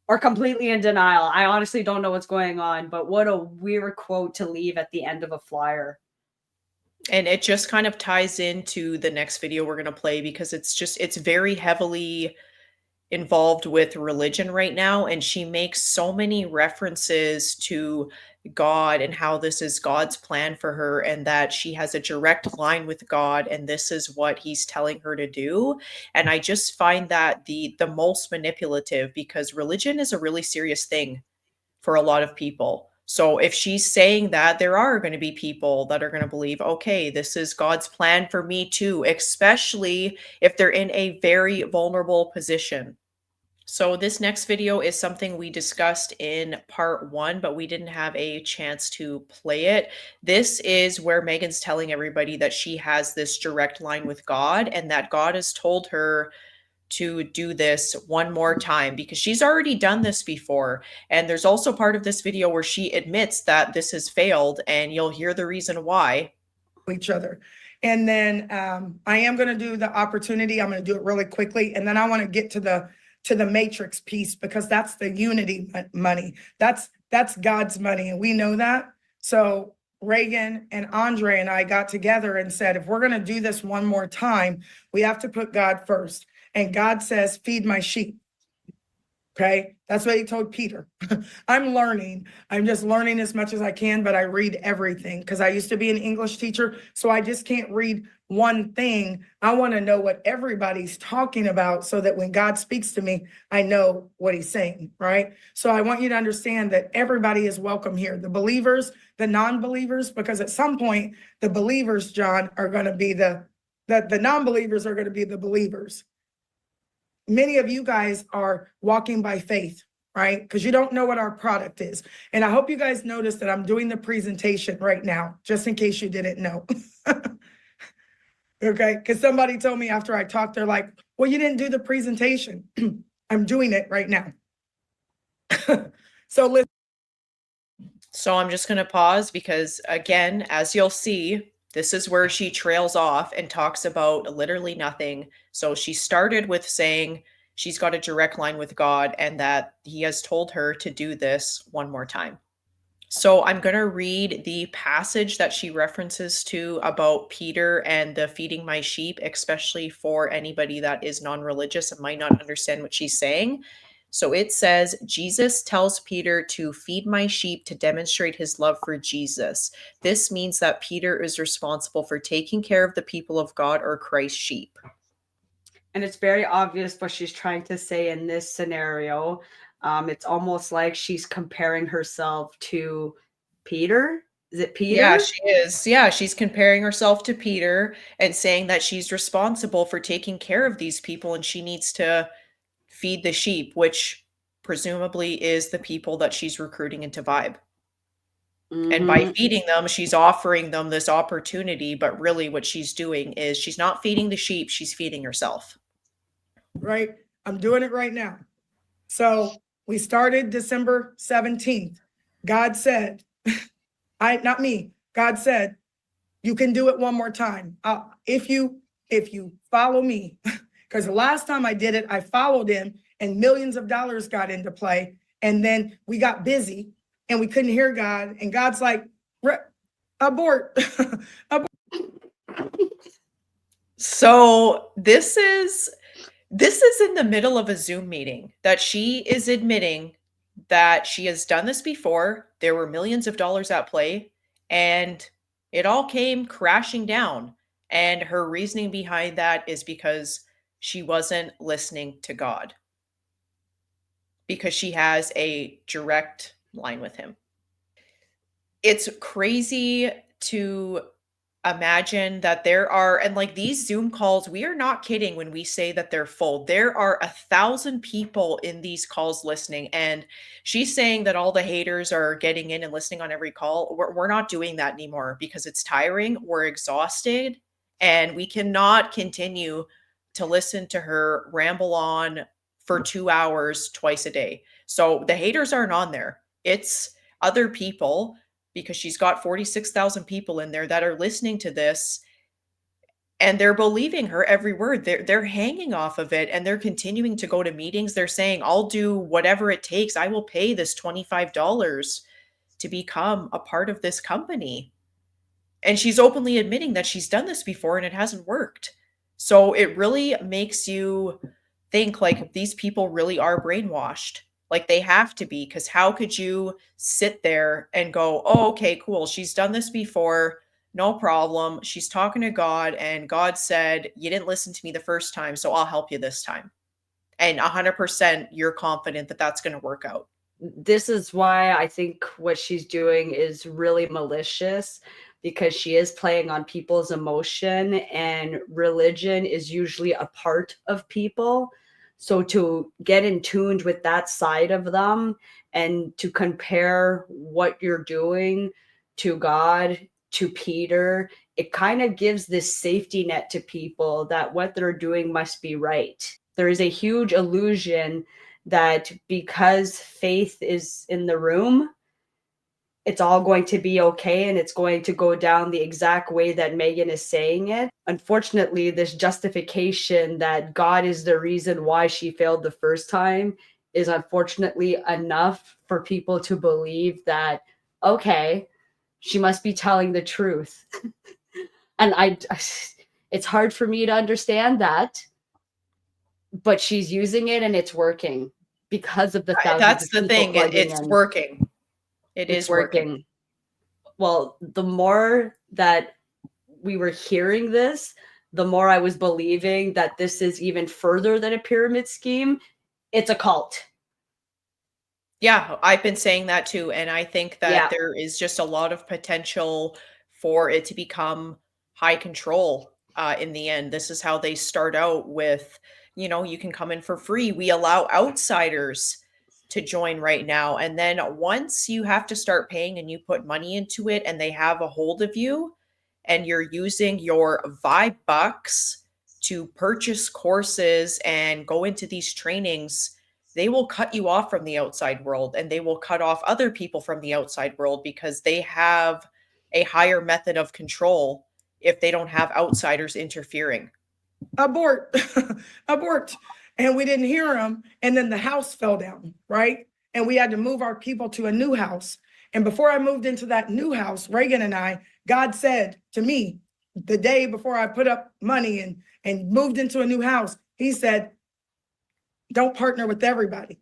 or completely in denial. I honestly don't know what's going on, but what a weird quote to leave at the end of a flyer. And it just kind of ties into the next video we're going to play, because it's very heavily involved with religion right now. And she makes so many references to God and how this is God's plan for her, and that she has a direct line with God and this is what he's telling her to do. And I just find that the most manipulative, because religion is a really serious thing for a lot of people. So if she's saying that, there are going to be people that are going to believe, okay, this is God's plan for me too, especially if they're in a very vulnerable position. So this next video is something we discussed in part 1, but we didn't have a chance to play it. This is where Megan's telling everybody that she has this direct line with God, and that God has told her to do this one more time, because she's already done this before. And there's also part of this video where she admits that this has failed, and you'll hear the reason why. Each other. And then I am going to do the opportunity. I'm going to do it really quickly. And then I want to get to the matrix piece, because that's the unity money. That's that's God's money, and we know that. So Reagan and Andre and I got together and said, if we're going to do this one more time, we have to put God first. And God says, feed my sheep. Okay, that's what he told Peter. I'm learning. I'm just learning as much as I can, but I read everything because I used to be an English teacher. So I just can't read one thing. I want to know what everybody's talking about so that when God speaks to me, I know what he's saying, right? So I want you to understand that everybody is welcome here, the believers, the non-believers, because at some point, the believers, John, are going to be the non-believers are going to be the believers. Many of you guys are walking by faith, right? Because you don't know what our product is. And I hope you guys notice that I'm doing the presentation right now, just in case you didn't know. Okay, because somebody told me after I talked, they're like, well, you didn't do the presentation. I'm doing it right now. So listen. So I'm just going to pause because, again, as you'll see, this is where she trails off and talks about literally nothing. So she started with saying she's got a direct line with God and that he has told her to do this one more time. So I'm going to read the passage that she references to about Peter and the feeding my sheep, especially for anybody that is non-religious and might not understand what she's saying. So it says, Jesus tells Peter to feed my sheep to demonstrate his love for Jesus. This means that Peter is responsible for taking care of the people of God or Christ's sheep. And it's very obvious what she's trying to say in this scenario. It's almost like she's comparing herself to Peter. Is it Peter? Yeah, she is. Yeah, she's comparing herself to Peter and saying that she's responsible for taking care of these people and she needs to feed the sheep, which presumably is the people that she's recruiting into VYB. And by feeding them, she's offering them this opportunity. But really, what she's doing is she's not feeding the sheep, she's feeding herself. Right? I'm doing it right now. So we started December 17th. God said, not me, God said, you can do it one more time. If you follow me, because the last time I did it, I followed him and millions of dollars got into play. And then we got busy and we couldn't hear God. And God's like, abort. Abort. So this is in the middle of a Zoom meeting that she is admitting that she has done this before. There were millions of dollars at play and it all came crashing down. And her reasoning behind that is because she wasn't listening to God, because she has a direct line with him. It's crazy to imagine that there are, and like these Zoom calls, we are not kidding when we say that they're full. There are 1,000 people in these calls listening, and she's saying that all the haters are getting in and listening on every call. We're not doing that anymore because it's tiring. We're exhausted, and we cannot continue to listen to her ramble on for 2 hours twice a day. So the haters aren't on there. It's other people, because she's got 46,000 people in there that are listening to this and they're believing her every word. They're hanging off of it and they're continuing to go to meetings. They're saying, I'll do whatever it takes. I will pay this $25 to become a part of this company. And she's openly admitting that she's done this before and it hasn't worked. So it really makes you think like these people really are brainwashed. Like they have to be, because how could you sit there and go, oh, okay, cool. She's done this before. No problem. She's talking to God and God said, you didn't listen to me the first time, so I'll help you this time. And 100% you're confident that that's going to work out. This is why I think what she's doing is really malicious, because she is playing on people's emotion, and religion is usually a part of people. So to get in tuned with that side of them and to compare what you're doing to God, to Peter, it kind of gives this safety net to people that what they're doing must be right. There is a huge illusion that because faith is in the room, it's all going to be okay and it's going to go down the exact way that Megan is saying it. Unfortunately, this justification that God is the reason why she failed the first time is unfortunately enough for people to believe that, okay, she must be telling the truth. And it's hard for me to understand that, but she's using it and it's working because of the thousands That's of the people thing. plugging It's in. working. It It's is working. working. Well, the more that we were hearing this, the more I was believing that this is even further than a pyramid scheme. It's a cult. Yeah, I've been saying that too. And I think that Yeah. there is just a lot of potential for it to become high control in the end. This is how they start out with, you can come in for free. We allow outsiders to join right now. And then once you have to start paying and you put money into it and they have a hold of you and you're using your VYB bucks to purchase courses and go into these trainings, they will cut you off from the outside world and they will cut off other people from the outside world because they have a higher method of control if they don't have outsiders interfering. Abort, abort. And we didn't hear him. And then the house fell down, right? And we had to move our people to a new house. And before I moved into that new house, Reagan and I, God said to me the day before I put up money and moved into a new house, he said, don't partner with everybody.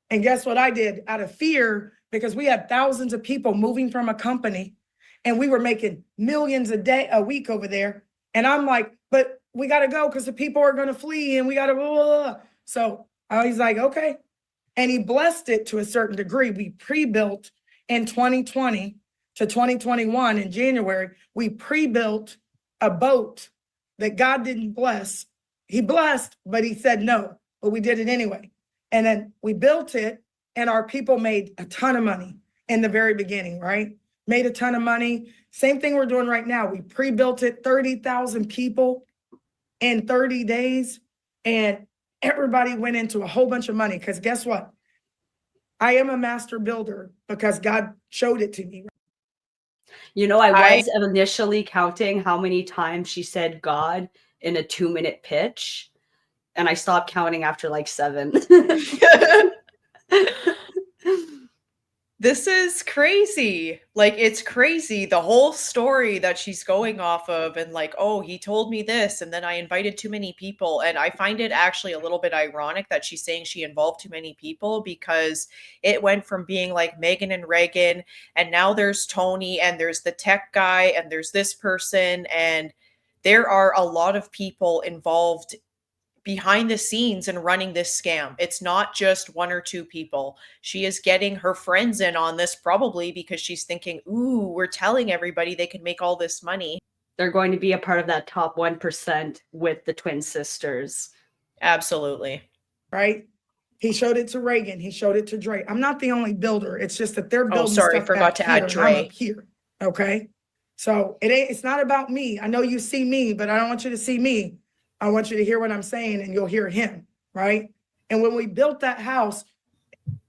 And guess what I did? Out of fear, because we had thousands of people moving from a company and we were making millions a week over there. And I'm like, but we got to go because the people are going to flee and we got to blah, blah, blah. So he's like, okay. And he blessed it to a certain degree. We pre-built in 2020 to 2021 in January, we pre-built a boat that God didn't bless. He blessed, but he said no, but we did it anyway. And then we built it and our people made a ton of money in the very beginning, right? Made a ton of money. Same thing we're doing right now. We pre-built it, 30,000 people in 30 days. And everybody went into a whole bunch of money because guess what? I am a master builder because God showed it to me. I was initially counting how many times she said God in a 2-minute pitch, and I stopped counting after like 7. This is crazy. Like, it's crazy. The whole story that she's going off of, and like, oh, he told me this, and then I invited too many people. And I find it actually a little bit ironic that she's saying she involved too many people because it went from being like Megan and Reagan, and now there's Tony, and there's the tech guy, and there's this person, and there are a lot of people involved behind the scenes and running this scam. It's not just one or two people. She is getting her friends in on this probably because she's thinking, ooh, we're telling everybody they can make all this money. They're going to be a part of that top 1% with the twin sisters. Absolutely. Right? He showed it to Reagan. He showed it to Dre. I'm not the only builder. It's just that they're building stuff forgot back to here add and Dre. I'm up here. Okay. So it's not about me. I know you see me, but I don't want you to see me. I want you to hear what I'm saying and you'll hear him. Right. And when we built that house,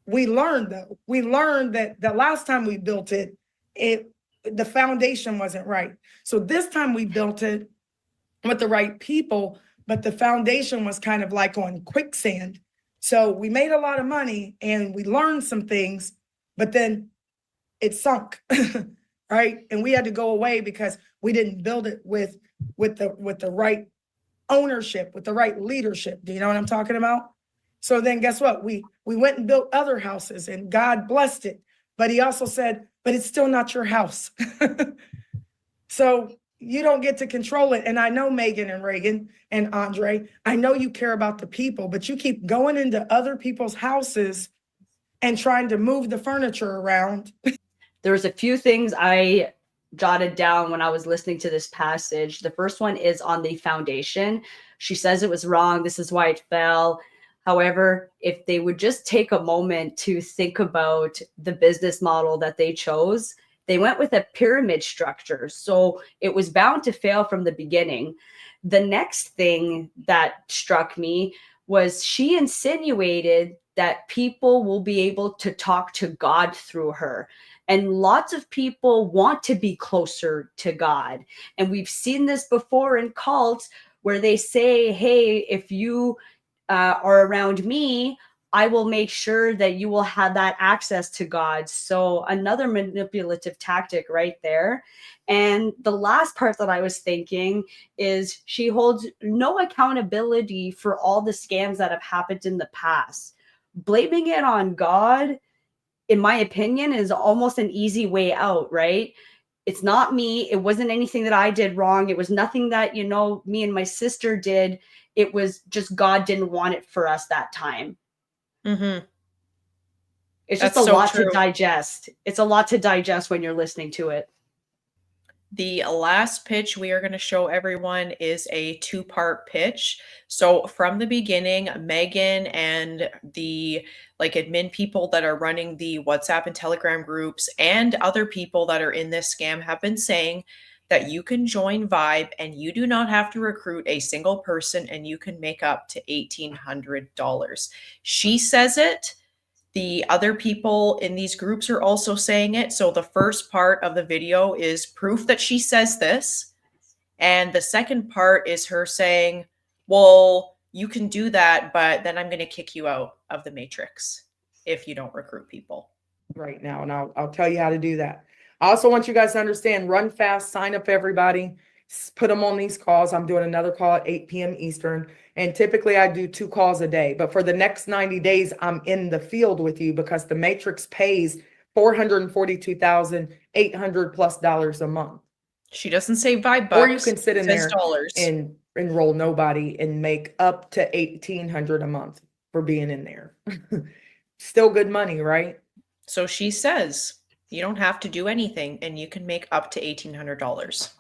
we learned that the last time we built it, the foundation wasn't right. So this time we built it with the right people, but the foundation was kind of like on quicksand. So we made a lot of money and we learned some things, but then it sunk, right? And we had to go away because we didn't build it with the right ownership, with the right leadership. Do you know what I'm talking about? So then guess what? We went and built other houses and God blessed it. But he also said, but it's still not your house. So you don't get to control it. And I know Megan and Reagan and Andre, I know you care about the people, but you keep going into other people's houses and trying to move the furniture around. There's a few things I jotted down when I was listening to this passage. The first one is on the foundation. She says it was wrong. This is why it fell. However, if they would just take a moment to think about the business model that they chose, they went with a pyramid structure. So it was bound to fail from the beginning. The next thing that struck me was she insinuated that people will be able to talk to God through her. And lots of people want to be closer to God. And we've seen this before in cults where they say, hey, if you are around me, I will make sure that you will have that access to God. So another manipulative tactic right there. And the last part that I was thinking is she holds no accountability for all the scams that have happened in the past. Blaming it on God, in my opinion, is almost an easy way out, right? It's not me. It wasn't anything that I did wrong. It was nothing that, me and my sister did. It was just God didn't want it for us that time. Mm-hmm. It's just a lot to digest. It's a lot to digest when you're listening to it. The last pitch we are going to show everyone is a 2-part pitch. So from the beginning, Megan and the admin people that are running the WhatsApp and Telegram groups and other people that are in this scam have been saying that you can join VYB and you do not have to recruit a single person and you can make up to $1,800. She says it. The other people in these groups are also saying it. So the first part of the video is proof that she says this. And the second part is her saying, well, you can do that, but then I'm going to kick you out of the matrix if you don't recruit people. Right now, and I'll tell you how to do that. I also want you guys to understand, run fast, sign up everybody, put them on these calls. I'm doing another call at 8 p.m. Eastern. And typically I do 2 calls a day, but for the next 90 days, I'm in the field with you because the matrix pays $442,800+ a month. She doesn't say $5. Or you can sit in there dollars and enroll nobody and make up to $1,800 a month for being in there. Still good money, right? So she says you don't have to do anything and you can make up to $1,800.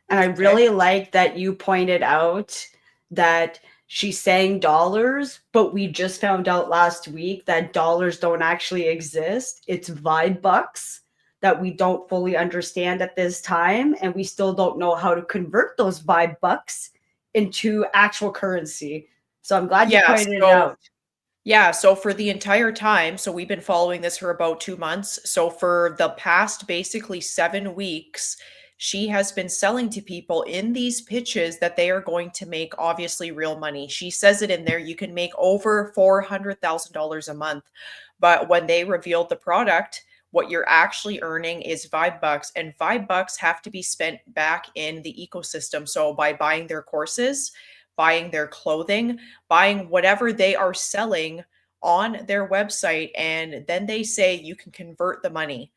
And I really like that you pointed out that she's saying dollars, but we just found out last week that dollars don't actually exist. It's VYB bucks that we don't fully understand at this time. And we still don't know how to convert those VYB bucks into actual currency. So I'm glad you pointed it out. Yeah, so for the entire time, so we've been following this for about 2 months. So for the past basically 7 weeks, she has been selling to people in these pitches that they are going to make obviously real money. She says it in there, you can make over $400,000 a month. But when they revealed the product, what you're actually earning is VYB bucks, and VYB bucks have to be spent back in the ecosystem. So by buying their courses, buying their clothing, buying whatever they are selling on their website, and then they say you can convert the money.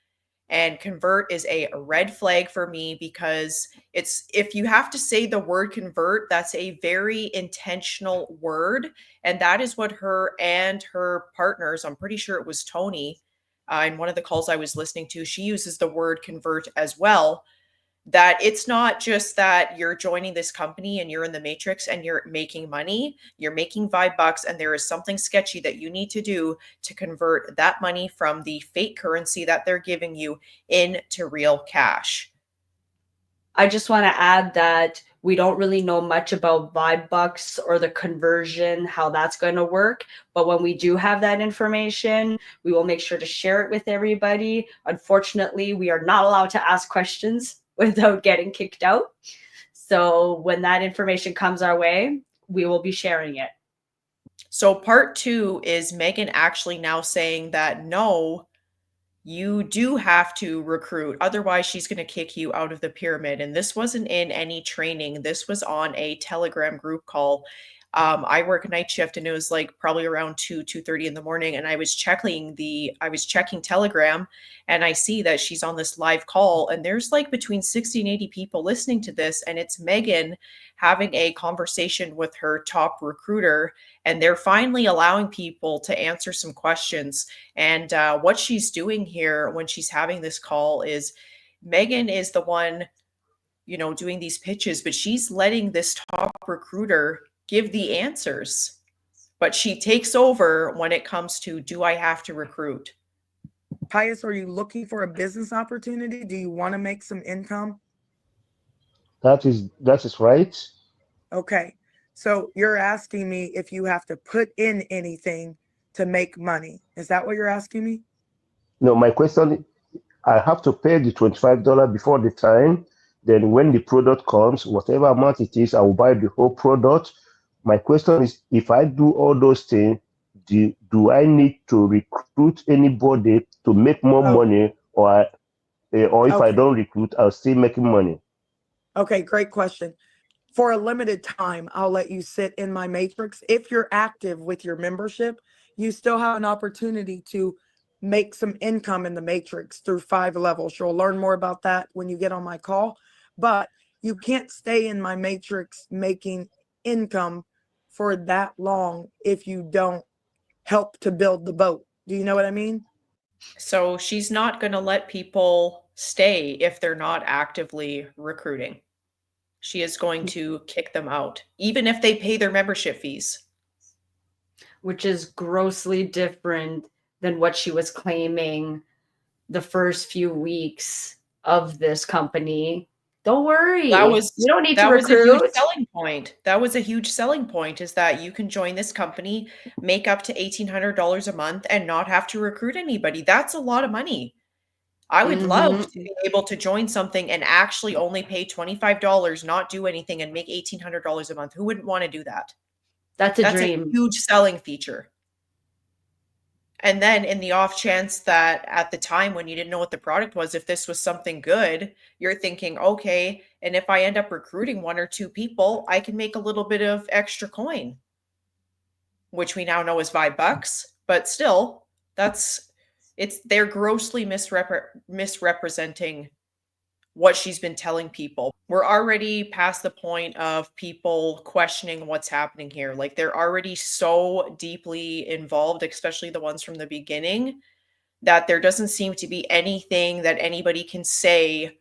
And convert is a red flag for me because if you have to say the word convert, that's a very intentional word. And that is what her and her partners, I'm pretty sure it was Tony, in one of the calls I was listening to, she uses the word convert as well. That it's not just that you're joining this company and you're in the matrix and you're making money, you're making VYB bucks, and there is something sketchy that you need to do to convert that money from the fake currency that they're giving you into real cash. I just want to add that we don't really know much about VYB bucks or the conversion, how that's going to work. But when we do have that information, we will make sure to share it with everybody. Unfortunately, we are not allowed to ask questions without getting kicked out. So when that information comes our way, we will be sharing it. So part 2 is Megan actually now saying that no, you do have to recruit. Otherwise, she's going to kick you out of the pyramid. And this wasn't in any training. This was on a Telegram group call. I work night shift and it was probably around 2:30 in the morning. And I was checking Telegram and I see that she's on this live call and there's between 60 and 80 people listening to this. And it's Megan having a conversation with her top recruiter. And they're finally allowing people to answer some questions. And what she's doing here when she's having this call is Megan is the one, doing these pitches, but she's letting this top recruiter give the answers, but she takes over when it comes to, do I have to recruit? Pius, are you looking for a business opportunity? Do you want to make some income? That is right. Okay. So you're asking me if you have to put in anything to make money. Is that what you're asking me? No, my question, I have to pay the $25 before the time. Then when the product comes, whatever amount it is, I will buy the whole product. My question is, if I do all those things, do I need to recruit anybody to make more Oh, money, or if I okay. don't recruit, I'll still making money? Okay, great question. For a limited time, I'll let you sit in my matrix. If you're active with your membership, you still have an opportunity to make some income in the matrix through 5 levels. You'll learn more about that when you get on my call, but you can't stay in my matrix making income for that long if you don't help to build the boat. Do you know what I mean? So she's not going to let people stay if they're not actively recruiting. She is going to kick them out, even if they pay their membership fees. which is grossly different than what she was claiming the first few weeks of this company. Don't That worry. was You don't need to that was a huge recruit. selling point. That was a huge selling point, is that you can join this company, make up to $1,800 a month and not have to recruit anybody. That's a lot of money. I would love to Mhm. be able to join something and actually only pay $25, not do anything, and make $1,800 a month. Who wouldn't want to do that? That's a That's a dream. huge selling feature. And then in the off chance that at the time when you didn't know what the product was, if this was something good, you're thinking, okay, and if I end up recruiting 1 or 2 people, I can make a little bit of extra coin, which we now know is $5. But still, they're grossly misrepresenting what she's been telling people. We're already past the point of people questioning what's happening here. Like, they're already so deeply involved, especially the ones from the beginning, that there doesn't seem to be anything that anybody can say.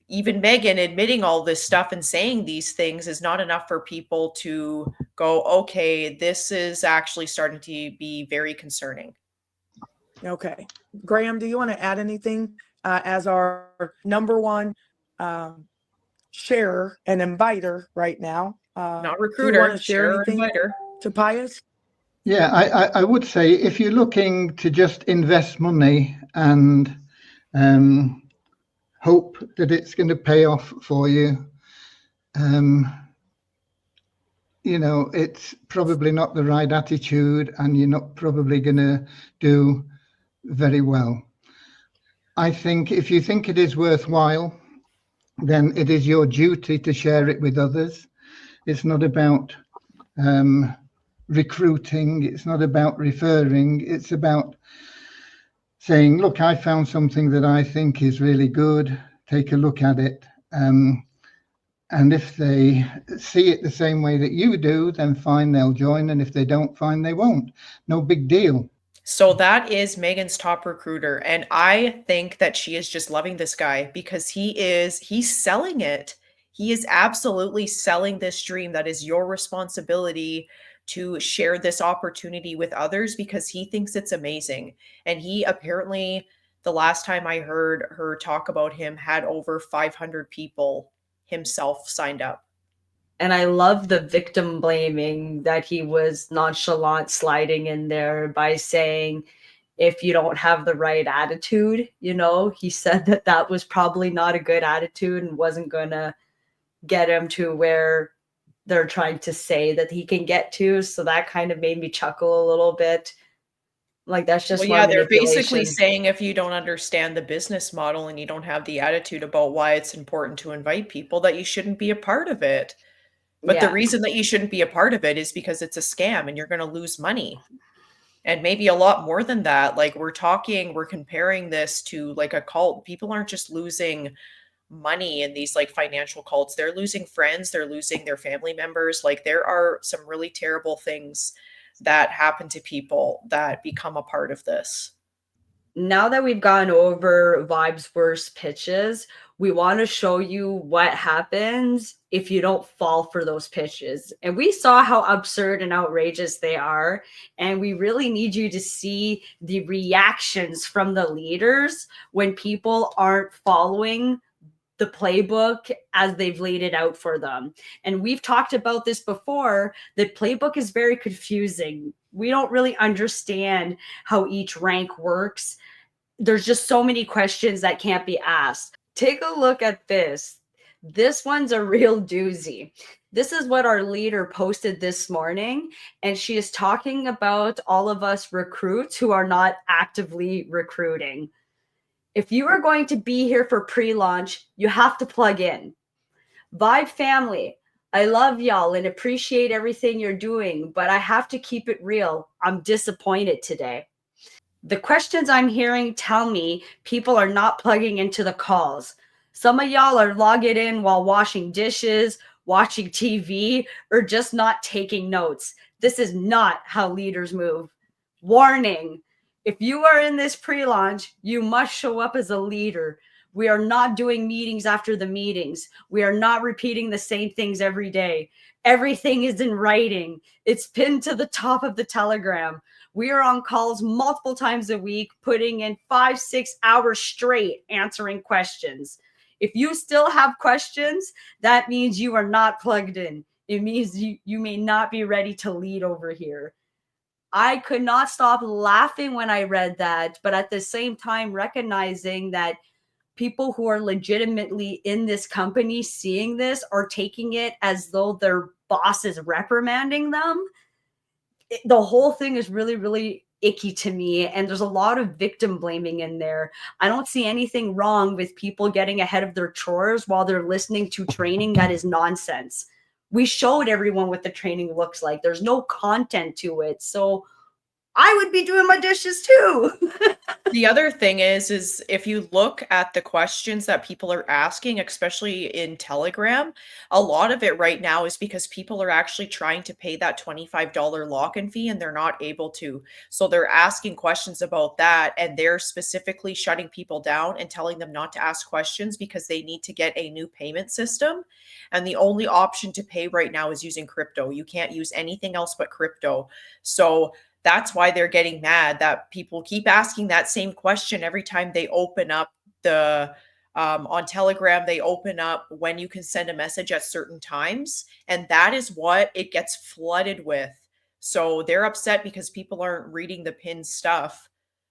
Even Megan admitting all this stuff and saying these things is not enough for people to go, okay, this is actually starting to be very concerning. Okay. Graham, do you want to add anything as our number one sharer and inviter right now? Not Do you want recruiter, to share share or anything inviter. to Pius? Yeah, I would say if you're looking to just invest money and hope that it's going to pay off for you, it's probably not the right attitude, and you're not probably going to do very well. I think if you think it is worthwhile, then it is your duty to share it with others. It's not about recruiting. It's not about referring. It's about saying, look, I found something that I think is really good. Take a look at it. And if they see it the same way that you do, then fine, they'll join. And if they don't, fine, they won't. No big deal. So that is Megan's top recruiter. And I think that she is just loving this guy because he's selling it. He is absolutely selling this dream that is your responsibility to share this opportunity with others, because he thinks it's amazing. And he apparently, the last time I heard her talk about him, had over 500 people himself signed up. And I love the victim blaming that he was nonchalant sliding in there by saying, if you don't have the right attitude, he said that was probably not a good attitude and wasn't going to get him to where they're trying to say that he can get to. So that kind of made me chuckle a little bit. Like, that's just Well, more yeah, they're basically manipulation. saying if you don't understand the business model and you don't have the attitude about why it's important to invite people, that you shouldn't be a part of it. But the Yeah. reason that you shouldn't be a part of it is because it's a scam and you're going to lose money. And maybe a lot more than that. Like, we're comparing this to like a cult. People aren't just losing money in these like financial cults. They're losing friends, they're losing their family members. Like, there are some really terrible things that happen to people that become a part of this. Now that we've gone over VYB's worst pitches, we want to show you what happens if you don't fall for those pitches. And we saw how absurd and outrageous they are. And we really need you to see the reactions from the leaders when people aren't following the playbook as they've laid it out for them. And we've talked about this before. The playbook is very confusing. We don't really understand how each rank works. There's just so many questions that can't be asked. Take a look at this. This one's a real doozy. This is what our leader posted this morning, and she is talking about all of us recruits who are not actively recruiting. If you are going to be here for pre-launch, you have to plug in. VYB family, I love y'all and appreciate everything you're doing, but I have to keep it real. I'm disappointed today. The questions I'm hearing tell me people are not plugging into the calls. Some of y'all are logging in while washing dishes, watching TV, or just not taking notes. This is not how leaders move. Warning, if you are in this pre-launch, you must show up as a leader. We are not doing meetings after the meetings. We are not repeating the same things every day. Everything is in writing. It's pinned to the top of the Telegram. We are on calls multiple times a week, putting in 5-6 hours straight answering questions. If you still have questions, that means you are not plugged in. It means you may not be ready to lead over here. I could not stop laughing when I read that, but at the same time, recognizing that people who are legitimately in this company seeing this are taking it as though their boss is reprimanding them. The whole thing is really, really icky to me. And there's a lot of victim blaming in there. I don't see anything wrong with people getting ahead of their chores while they're listening to training that is nonsense. We showed everyone what the training looks like. There's no content to it. So I would be doing my dishes too. The other thing is if you look at the questions that people are asking, especially in Telegram, a lot of it right now is because people are actually trying to pay that $25 lock-in fee and they're not able to. So they're asking questions about that, and they're specifically shutting people down and telling them not to ask questions because they need to get a new payment system. And the only option to pay right now is using crypto. You can't use anything else but crypto. So that's why they're getting mad that people keep asking that same question every time they open up the on Telegram. They open up when you can send a message at certain times, and that is what it gets flooded with. So they're upset because people aren't reading the pinned stuff.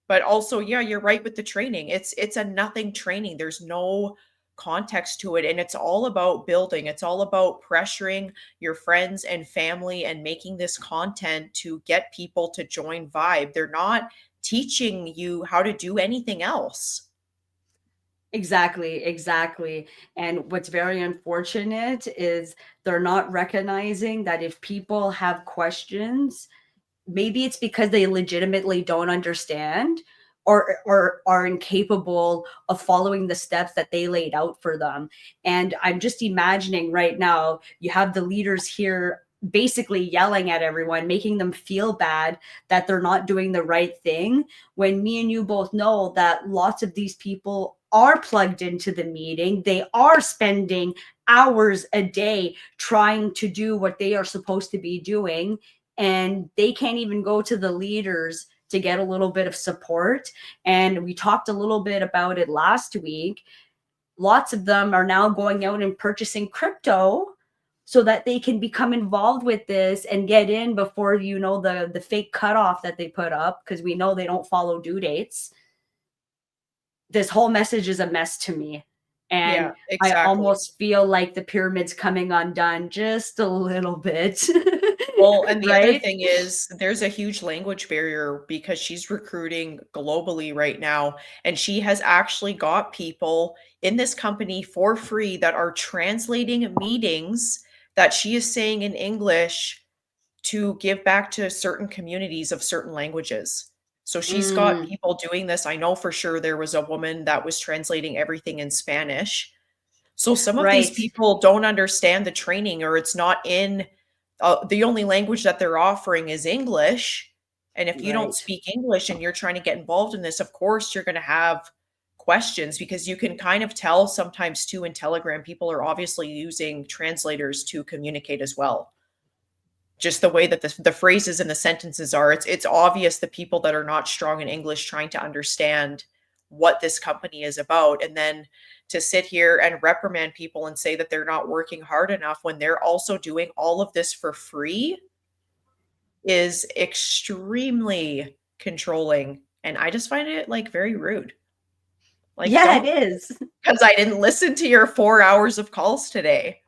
But also, yeah, you're right with the training. It's a nothing training. There's no context to it, and it's all about building. It's all about pressuring your friends and family and making this content to get people to join VYB. They're not teaching you how to do anything else. Exactly. And what's very unfortunate is they're not recognizing that if people have questions, maybe it's because they legitimately don't understand or are incapable of following the steps that they laid out for them. And I'm just imagining right now, you have the leaders here basically yelling at everyone, making them feel bad that they're not doing the right thing, when me and you both know that lots of these people are plugged into the meeting. They are spending hours a day trying to do what they are supposed to be doing, and they can't even go to the leaders to get a little bit of support. And we talked a little bit about it last week. Lots of them are now going out and purchasing crypto so that they can become involved with this and get in before, the fake cutoff that they put up, because we know they don't follow due dates. This whole message is a mess to me. And Yeah, exactly. I almost feel like the pyramid's coming undone just a little bit. Well, and the other right? thing is there's a huge language barrier because she's recruiting globally right now. And she has actually got people in this company for free that are translating meetings that she is saying in English to give back to certain communities of certain languages. So she's got people doing this. I know for sure there was a woman that was translating everything in Spanish. So some of these Right. people don't understand the training, or it's not in the only language that they're offering is English. And if you don't Right. speak English and you're trying to get involved in this, of course, you're going to have questions, because you can kind of tell sometimes too in Telegram, people are obviously using translators to communicate as well. Just the way that the phrases and the sentences are, it's obvious the people that are not strong in English trying to understand what this company is about. And then to sit here and reprimand people and say that they're not working hard enough when they're also doing all of this for free is extremely controlling. And I just find it like very rude. Like, Yeah, don't, it is. because I didn't listen to your 4 hours of calls today.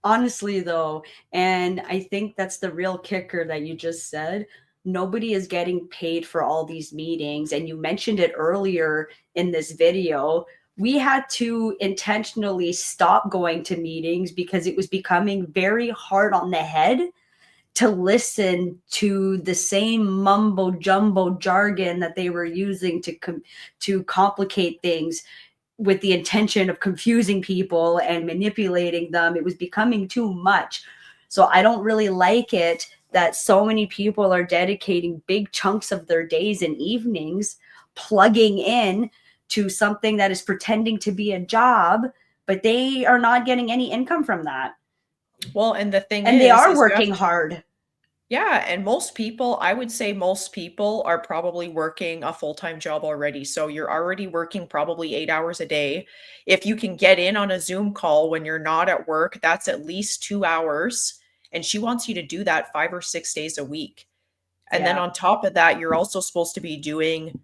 Honestly, though, and I think that's the real kicker that you just said. Nobody is getting paid for all these meetings. And you mentioned it earlier in this video. We had to intentionally stop going to meetings because it was becoming very hard on the head to listen to the same mumbo jumbo jargon that they were using to complicate things with the intention of confusing people and manipulating them. It was becoming too much. So I don't really like it that so many people are dedicating big chunks of their days and evenings plugging in to something that is pretending to be a job, but they are not getting any income from that. Well, and the thing And they are is you have working hard. Yeah, and most people, I would say most people are probably working a full-time job already. So you're already working probably 8 hours a day. If you can get in on a Zoom call when you're not at work, that's at least 2 hours. And she wants you to do that 5 or 6 days a week. And then Yeah. on top of that, you're also supposed to be doing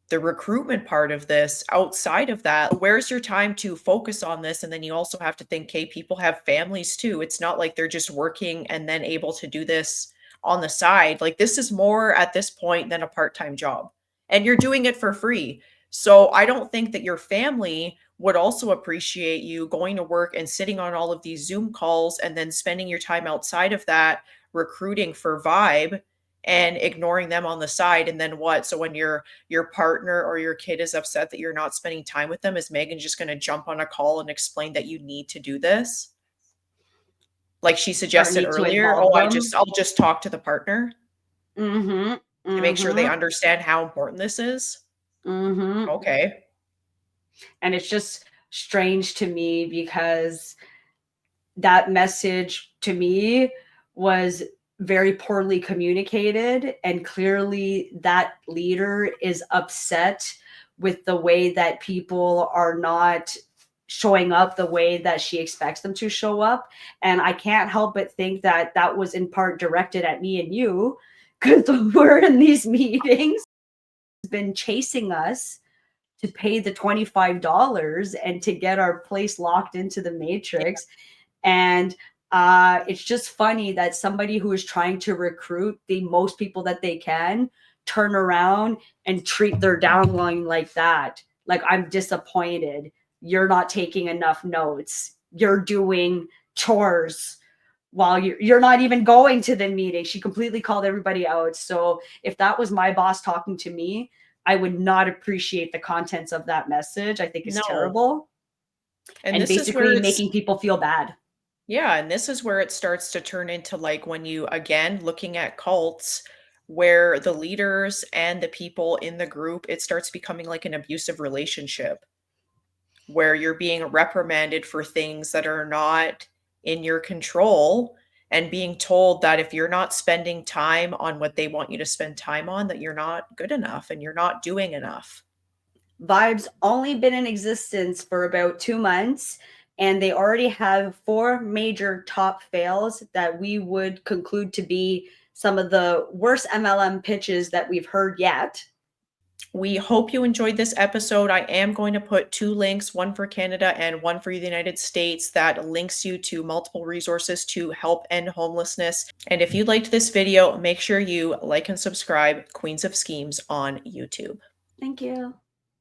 the recruitment part of this. Outside of that, where's your time to focus on this? And then you also have to think, hey, people have families too. It's not like they're just working and then able to do this on the side. Like, this is more at this point than a part-time job, and you're doing it for free. So I don't think that your family would also appreciate you going to work and sitting on all of these Zoom calls and then spending your time outside of that recruiting for VYB and ignoring them on the side. And then what? So when your partner or your kid is upset that you're not spending time with them, is Megan just going to jump on a call and explain that you need to do this? Like she Or suggested need to earlier, involve them. I'll just talk to the partner Mm-hmm. to make sure they Mm-hmm. understand how important this is. Mm-hmm. Okay. And it's just strange to me because that message to me was very poorly communicated, and clearly that leader is upset with the way that people are not showing up the way that she expects them to show up. And I can't help but think that that was in part directed at me and you, because we're in these meetings, been chasing us to pay the $25 and to get our place locked into the matrix. And it's just funny that somebody who is trying to recruit the most people that they can turn around and treat their downline like that. Like, I'm disappointed. You're not taking enough notes. You're doing chores while you're not even going to the meeting. She completely called everybody out. So if that was my boss talking to me, I would not appreciate the contents of that message. I think it's No. terrible. And And this is where basically it's making people feel bad. Yeah, and this is where it starts to turn into, like, when you, again, looking at cults where the leaders and the people in the group, it starts becoming like an abusive relationship where you're being reprimanded for things that are not in your control, and being told that if you're not spending time on what they want you to spend time on, that you're not good enough and you're not doing enough. VYB's only been in existence for about 2 months, and they already have 4 major top fails that we would conclude to be some of the worst MLM pitches that we've heard yet. We hope you enjoyed this episode. I am going to put 2 links, one for Canada and one for the United States, that links you to multiple resources to help end homelessness. And if you liked this video, make sure you like and subscribe Queens of Schemes on YouTube. Thank you.